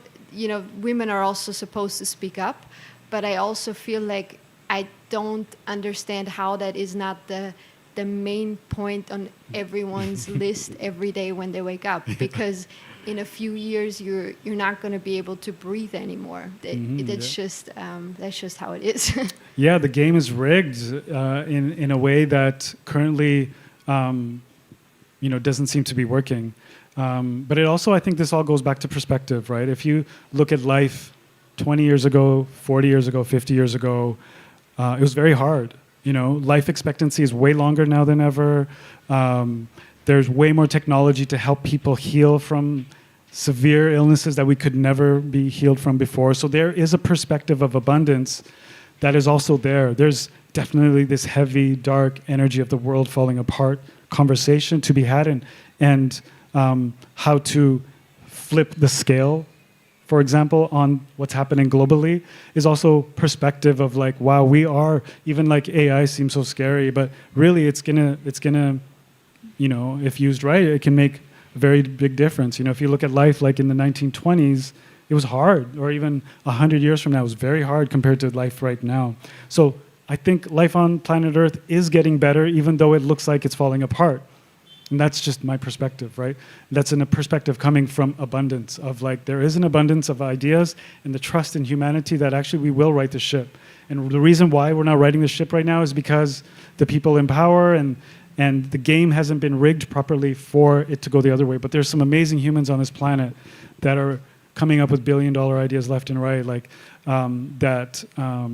women are also supposed to speak up, but I also feel like I don't understand how that is not the main point on everyone's list every day when they wake up, because in a few years you're not going to be able to breathe anymore. That's just how it is. Yeah, the game is rigged in a way that currently doesn't seem to be working. But it also, I think this all goes back to perspective, right? If you look at life 20 years ago, 40 years ago, 50 years ago, it was very hard. Life expectancy is way longer now than ever. There's way more technology to help people heal from severe illnesses that we could never be healed from before. So there is a perspective of abundance that is also there. There's definitely this heavy, dark energy of the world falling apart conversation to be had, and how to flip the scale for example, on what's happening globally is also perspective of like, wow, we are, even like AI seems so scary, but really it's gonna, you know, if used right, it can make a very big difference. You know, if you look at life like in the 1920s, it was hard, or even 100 years from now, it was very hard compared to life right now. So I think life on planet Earth is getting better, even though it looks like it's falling apart. And that's just my perspective, right? That's a perspective coming from abundance of like, there is an abundance of ideas and the trust in humanity that actually we will right the ship. And the reason why we're not writing the ship right now is because the people in power and the game hasn't been rigged properly for it to go the other way. But there's some amazing humans on this planet that are coming up with billion-dollar ideas left and right, like that are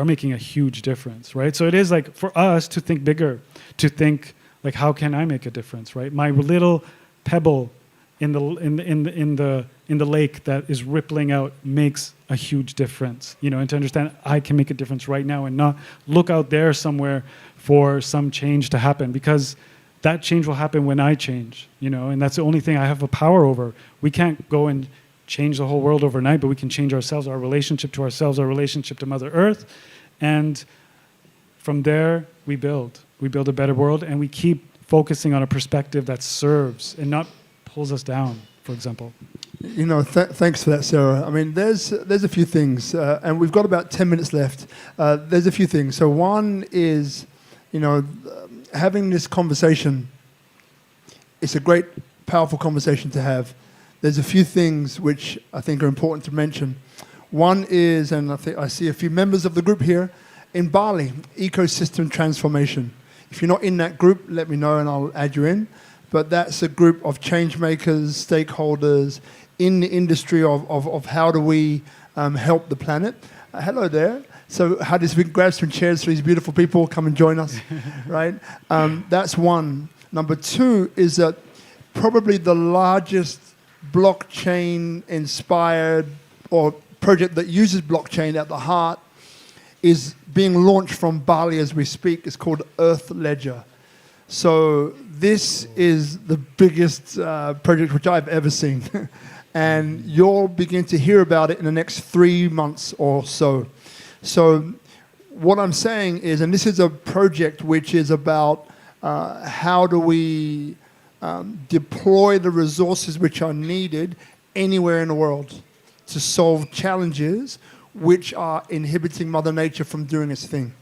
making a huge difference, right? So it is like for us to think bigger, to think like, how can I make a difference, right? My little pebble in the lake that is rippling out makes a huge difference, you know, and to understand I can make a difference right now and not look out there somewhere for some change to happen, because that change will happen when I change, you know, and that's the only thing I have a power over. We can't go and change the whole world overnight, but we can change ourselves, our relationship to ourselves, our relationship to Mother Earth, and from there we build a better world, and we keep focusing on a perspective that serves and not pulls us down, for example. You know, thanks for that, Sarah. I mean, there's a few things, and we've got about 10 minutes left. There's a few things. So one is, you know, having this conversation, it's a great, powerful conversation to have. There's a few things which I think are important to mention. One is, and I think I see a few members of the group here, in Bali, ecosystem transformation. If you're not in that group, let me know and I'll add you in. But that's a group of change makers, stakeholders in the industry of how do we help the planet. Hello there. So how does we grab some chairs for these beautiful people? Come and join us, right? That's one. Number two is that probably the largest blockchain-inspired or project that uses blockchain at the heart is being launched from Bali as we speak. It's called Earth Ledger. So this is the biggest project which I've ever seen. And you'll begin to hear about it in the next 3 months or so. So what I'm saying is, and this is a project which is about how do we deploy the resources which are needed anywhere in the world to solve challenges which are inhibiting Mother Nature from doing its thing.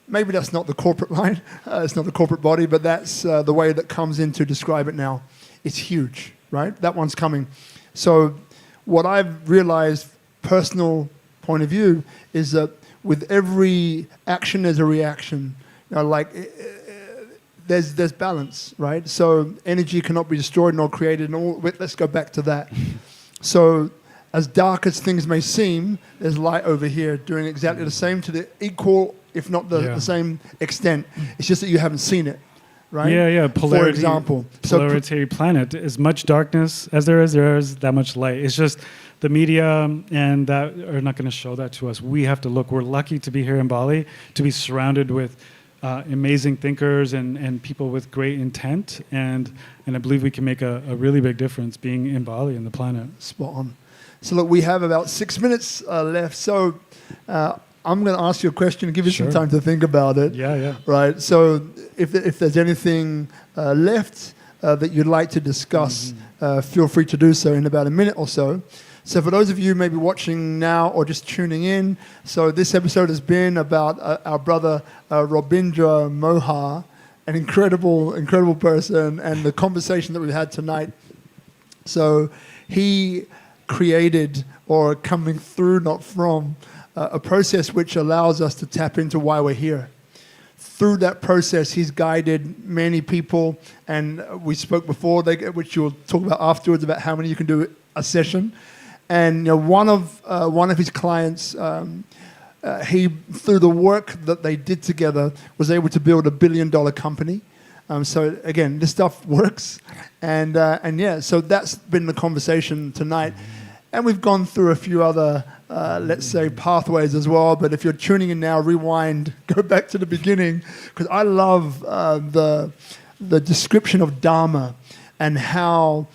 Maybe that's not the corporate line, it's not the corporate body, but that's the way that comes in to describe it now. It's huge, right? That one's coming. So what I've realized, personal point of view, is that with every action there's a reaction. You know, like there's balance, right? So energy cannot be destroyed nor created. Let's go back to that. So as dark as things may seem, there's light over here doing exactly the same to the equal, if not the same extent. It's just that you haven't seen it, right? Yeah. For example. Polarity planet. As much darkness as there is that much light. It's just the media and that are not going to show that to us. We have to look. We're lucky to be here in Bali, to be surrounded with amazing thinkers and people with great intent. And I believe we can make a really big difference being in Bali and the planet. Spot on. So look, we have about 6 minutes left. So I'm going to ask you a question and give you some time to think about it. Yeah. Right. So if there's anything left that you'd like to discuss, feel free to do so in about a minute or so. So for those of you maybe watching now or just tuning in, so this episode has been about our brother Robindra Mohar, an incredible person, and the conversation that we've had tonight. So he created, or coming through, not from, a process which allows us to tap into why we're here. Through that process, he's guided many people, and we spoke before, which you'll talk about afterwards, about how many you can do a session. And you know, one of his clients, he, through the work that they did together, was able to build $1 billion company. So again, this stuff works, and yeah, so that's been the conversation tonight. And we've gone through a few other, let's say, pathways as well. But if you're tuning in now, rewind, go back to the beginning, because I love the description of Dharma and how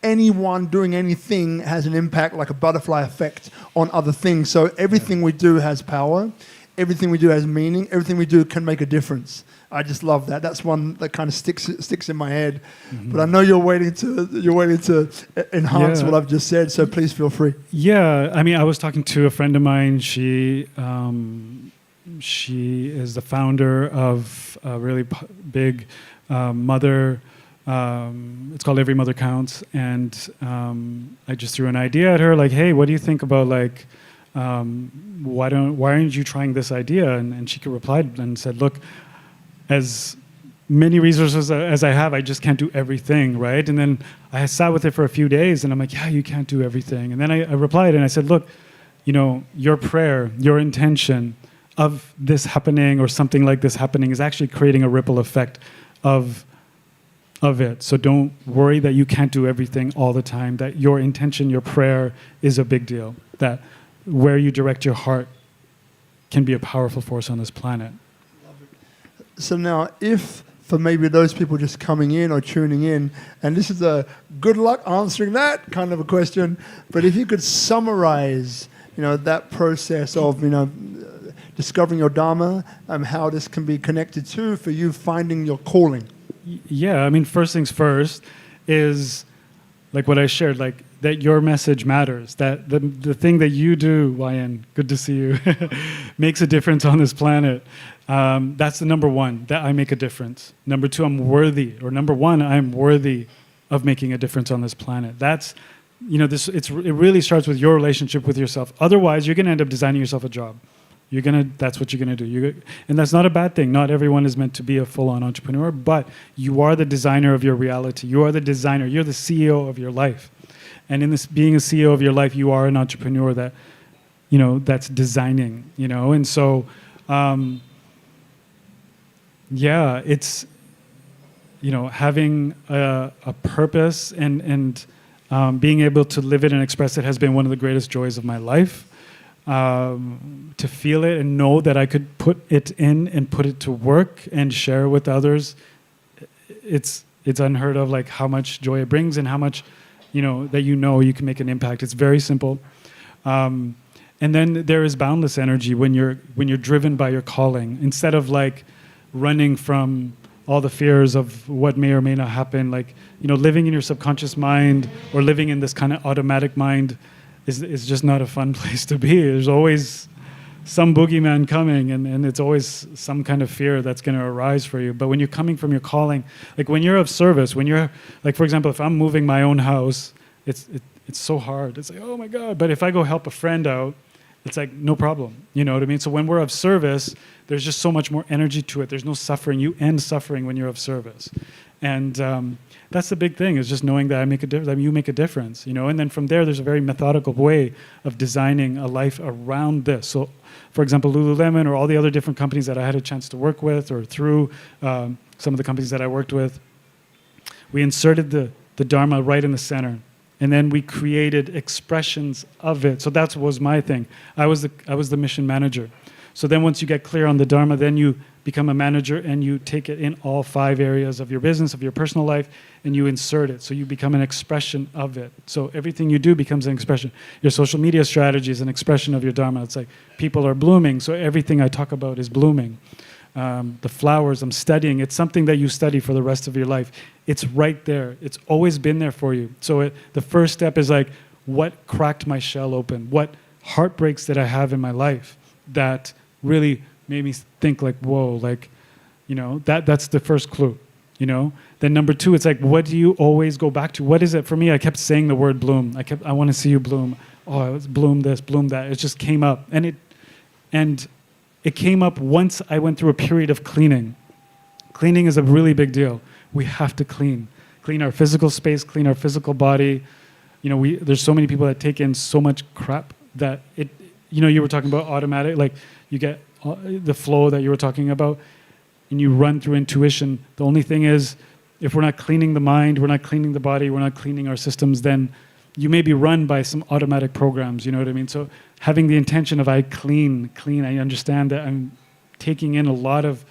anyone doing anything has an impact, like a butterfly effect, on other things. So everything we do has power. Everything we do has meaning. Everything we do can make a difference. I just love that. That's one that kind of sticks in my head. Mm-hmm. But I know you're waiting to enhance what I've just said. So please feel free. Yeah, I mean, I was talking to a friend of mine. She is the founder of a really big mother. It's called Every Mother Counts, and I just threw an idea at her, like, "Hey, what do you think about like, why aren't you trying this idea?" And she replied and said, "Look, as many resources as I have, I just can't do everything, right?" And then I sat with it for a few days, and I'm like, "Yeah, you can't do everything." And then I replied, and I said, "Look, your prayer, your intention of this happening or something like this happening is actually creating a ripple effect of it. So don't worry that you can't do everything all the time, that your intention, your prayer is a big deal, that where you direct your heart can be a powerful force on this planet." So now, if for maybe those people just coming in or tuning in, and this is a good luck answering that kind of a question, but if you could summarize, that process of, discovering your Dharma, how this can be connected to for you finding your calling. Yeah, I mean, first things first is like what I shared, like that your message matters, that the thing that you do, YN, good to see you, makes a difference on this planet. That's the number one, that I make a difference. Number two, I'm worthy, or number one, I'm worthy of making a difference on this planet. That's, it really starts with your relationship with yourself. Otherwise, you're going to end up designing yourself a job. That's what you're going to do. And that's not a bad thing. Not everyone is meant to be a full-on entrepreneur, but you are the designer of your reality. You are the designer. You're the CEO of your life. And in this being a CEO of your life, you are an entrepreneur that, that's designing, And so, it's, having a purpose and being able to live it and express it has been one of the greatest joys of my life. To feel it and know that I could put it in and put it to work and share with others, it's unheard of, like how much joy it brings and how much, that you can make an impact. It's very simple. And then there is boundless energy when you're driven by your calling, instead of like running from all the fears of what may or may not happen. Like, living in your subconscious mind or living in this kind of automatic mind is just not a fun place to be. There's always some boogeyman coming, and it's always some kind of fear that's going to arise for you. But when you're coming from your calling, like when you're of service, when you're, like for example, if I'm moving my own house, it's so hard. It's like, oh my God. But if I go help a friend out, it's like, no problem. You know what I mean? So when we're of service, there's just so much more energy to it. There's no suffering. You end suffering when you're of service. And that's the big thing, is just knowing that I make a difference, that you make a difference, And then from there's a very methodical way of designing a life around this. So, for example, Lululemon or all the other different companies that I had a chance to work with, or through some of the companies that I worked with, we inserted the Dharma right in the center. And then we created expressions of it. So that was my thing. I was the mission manager. So then once you get clear on the Dharma, then you become a manager and you take it in all 5 areas of your business, of your personal life, and you insert it. So you become an expression of it. So everything you do becomes an expression. Your social media strategy is an expression of your Dharma. It's like people are blooming, so everything I talk about is blooming. The flowers I'm studying, it's something that you study for the rest of your life. It's right there. It's always been there for you. So the first step is like, what cracked my shell open? What heartbreaks did I have in my life that really made me think like, whoa, like, that's the first clue, Then number 2, it's like, what do you always go back to? What is it? For me, I kept saying the word bloom. I want to see you bloom. Oh, it's bloom this, bloom that. It just came up. And it came up once I went through a period of cleaning. Cleaning is a really big deal. We have to clean our physical space, clean our physical body. There's so many people that take in so much crap that you were talking about automatic, like you get the flow that you were talking about, and you run through intuition. The only thing is, if we're not cleaning the mind, we're not cleaning the body, we're not cleaning our systems, then you may be run by some automatic programs, you know what I mean? So having the intention of I clean, I understand that I'm taking in a lot of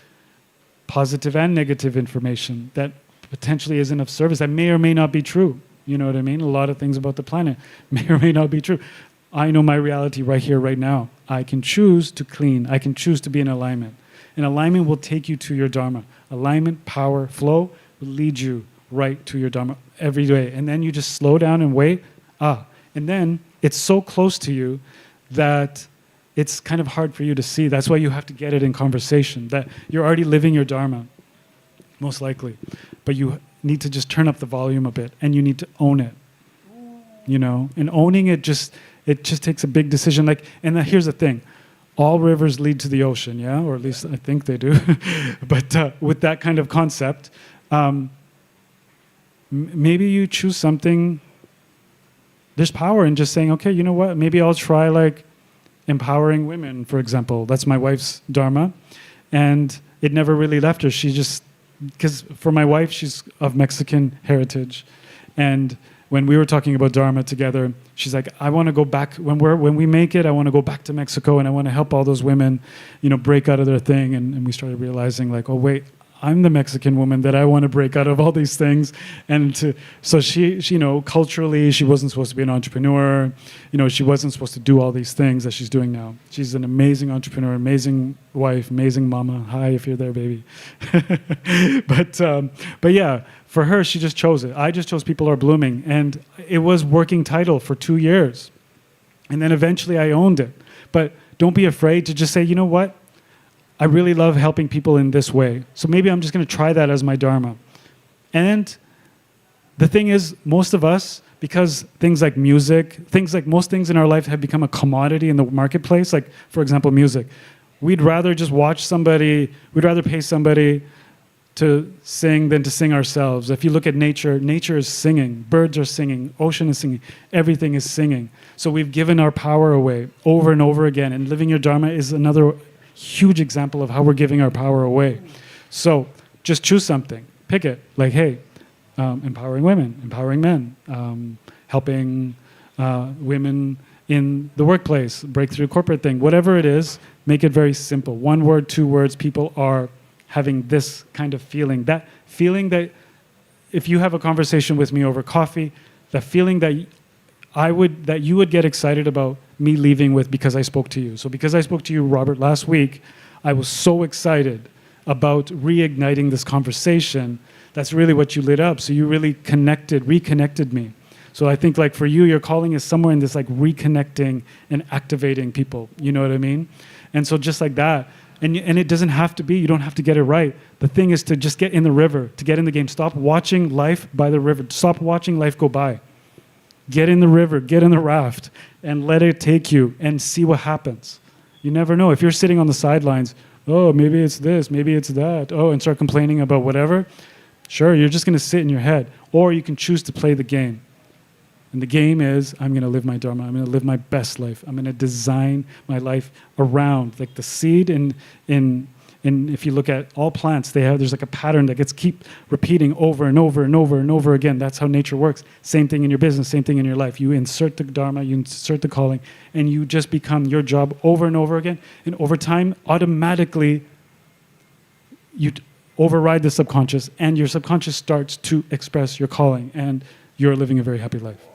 positive and negative information that potentially isn't of service, that may or may not be true, You know what I mean? A lot of things about the planet may or may not be true. I know my reality right here, right now. I can choose to clean. I can choose to be in alignment. And alignment will take you to your Dharma. Alignment, power, flow will lead you right to your Dharma every day. And then you just slow down and wait. And then it's so close to you that it's kind of hard for you to see. That's why you have to get it in conversation, that you're already living your Dharma, most likely. But you need to just turn up the volume a bit, and you need to own it. You know, and owning it just takes a big decision. Like, and here's the thing. All rivers lead to the ocean, yeah? Or at least I think they do. But with that kind of concept, maybe you choose something. There's power in just saying, okay, you know what? Maybe I'll try like empowering women, for example. That's my wife's Dharma. And it never really left her. She just, because for my wife, she's of Mexican heritage. And when we were talking about Dharma together, she's like, I want to go back, when we make it, I want to go back to Mexico and I want to help all those women, you know, break out of their thing. And we started realizing like, oh, wait, I'm the Mexican woman that I want to break out of all these things. And so she, you know, culturally, she wasn't supposed to be an entrepreneur. You know, she wasn't supposed to do all these things that she's doing now. She's an amazing entrepreneur, amazing wife, amazing mama. Hi, if you're there, baby. But yeah, for her, she just chose it. I just chose People Are Blooming. And it was working title for 2 years. And then eventually I owned it. But don't be afraid to just say, you know what? I really love helping people in this way. So maybe I'm just going to try that as my Dharma. And the thing is, most of us, because things like music, things like most things in our life have become a commodity in the marketplace, like, for example, music. We'd rather just watch somebody, we'd rather pay somebody to sing than to sing ourselves. If you look at nature, nature is singing, birds are singing, ocean is singing, everything is singing. So we've given our power away over and over again, and living your Dharma is another huge example of how we're giving our power away. So just choose something, pick it, like, hey, empowering women, empowering men, helping women in the workplace, breakthrough corporate thing, whatever it is, make it very simple. 1 word, 2 words, people are having this kind of feeling. That feeling that if you have a conversation with me over coffee, the feeling that you would get excited about me leaving with because I spoke to you. So because I spoke to you, Robert, last week, I was so excited about reigniting this conversation. That's really what you lit up. So you really reconnected me. So I think like for you, your calling is somewhere in this like reconnecting and activating people. You know what I mean? And so just like that, and it doesn't have to be, you don't have to get it right. The thing is to just get in the river, to get in the game. Stop watching life by the river. Stop watching life go by. Get in the river, get in the raft, and let it take you and see what happens. You never know. If you're sitting on the sidelines, oh, maybe it's this, maybe it's that, oh, and start complaining about whatever, sure, you're just going to sit in your head. Or you can choose to play the game. And the game is, I'm going to live my Dharma. I'm going to live my best life. I'm going to design my life around. Like the seed in if you look at all plants, there's like a pattern that gets keep repeating over and over and over and over again. That's how nature works. Same thing in your business, same thing in your life. You insert the Dharma, you insert the calling, and you just become your job over and over again. And over time, automatically, you override the subconscious, and your subconscious starts to express your calling, and you're living a very happy life.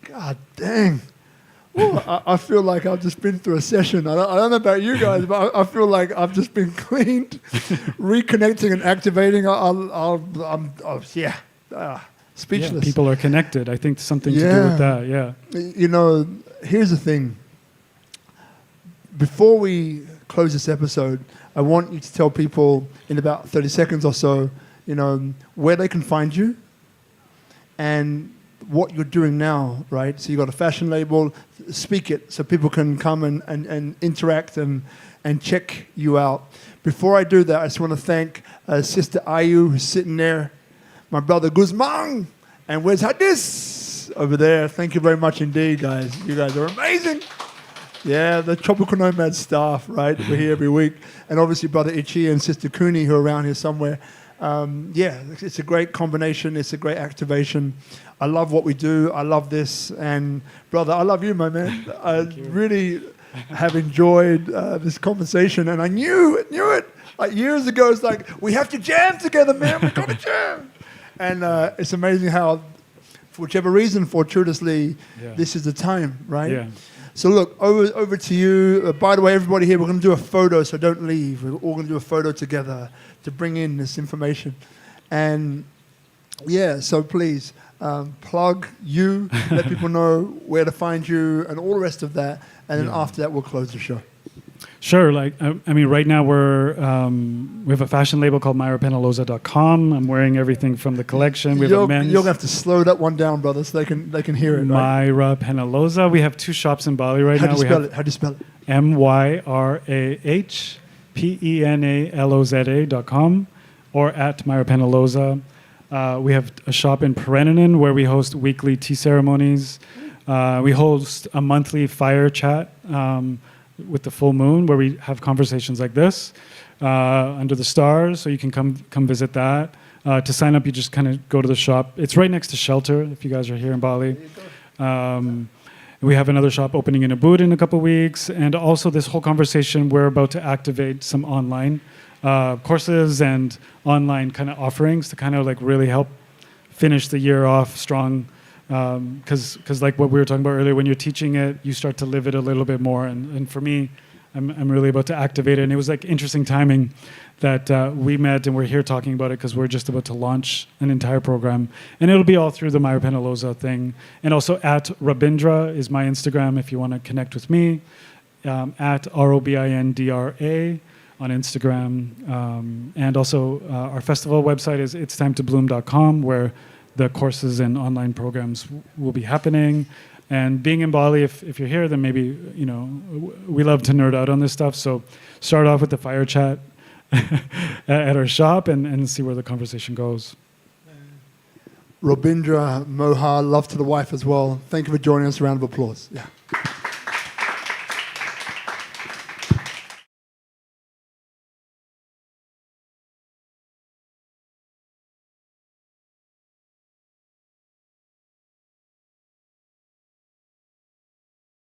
God dang. Ooh, I feel like I've just been through a session. I don't know about you guys, but I feel like I've just been cleaned, reconnecting and activating. Speechless. Yeah, people are connected. I think something to do with that, yeah. You know, here's the thing. Before we close this episode, I want you to tell people in about 30 seconds or so, you know, where they can find you and what you're doing now, right? So you got a fashion label, speak it so people can come and interact and check you out. Before I do that, I just want to thank Sister Ayu, who's sitting there, my brother Guzman, and where's Hadis? Over there. Thank you very much indeed, guys. You guys are amazing. Yeah, the Tropical Nomad staff, right? We're here every week. And obviously Brother Ichi and Sister Kuni, who are around here somewhere. Yeah, it's a great combination. It's a great activation. I love what we do. I love this. And brother, I love you, my man. I really have enjoyed this conversation. And I knew it. Like years ago, it's like, we have to jam together, man. We've got to jam. And it's amazing how for whichever reason, fortuitously, Yeah. this is the time, right? Yeah. So look, over to you. By the way, everybody here, we're going to do a photo, so don't leave. We're all going to do a photo together to bring in this information. And yeah, so please plug you, let people know where to find you, and all the rest of that. And then after that, we'll close the show. Sure. Like, I mean, right now we have a fashion label called MyrahPenaloza.com. I'm wearing everything from the collection. We have a men's. You're gonna have to slow that one down, brother, so they can hear it. Right? Myrah Penaloza. We have 2 shops in Bali right How now. do you spell it? How do you spell it? MyrahPenaloza.com or at Myrah Penaloza. We have a shop in Perenenin where we host weekly tea ceremonies. We host a monthly fire chat with the full moon where we have conversations like this under the stars, so you can come visit that. To sign up, you just kind of go to the shop. It's right next to Shelter if you guys are here in Bali. We have another shop opening in Ubud in a couple of weeks, and also this whole conversation, we're about to activate some online courses and online kind of offerings to kind of like really help finish the year off strong. Because like what we were talking about earlier, when you're teaching it, you start to live it a little bit more. And for me, I'm really about to activate it. And it was like interesting timing that we met and we're here talking about it because we're just about to launch an entire program. And it'll be all through the Myrah Penaloza thing. And also at Robindra is my Instagram if you want to connect with me. At ROBINDRA on Instagram. And also our festival website is itstimetobloom.com where the courses and online programs will be happening. And being in Bali, if you're here, then maybe, we love to nerd out on this stuff. So start off with the fire chat at our shop and see where the conversation goes. Robindra Mohar, love to the wife as well. Thank you for joining us. A round of applause. Yeah.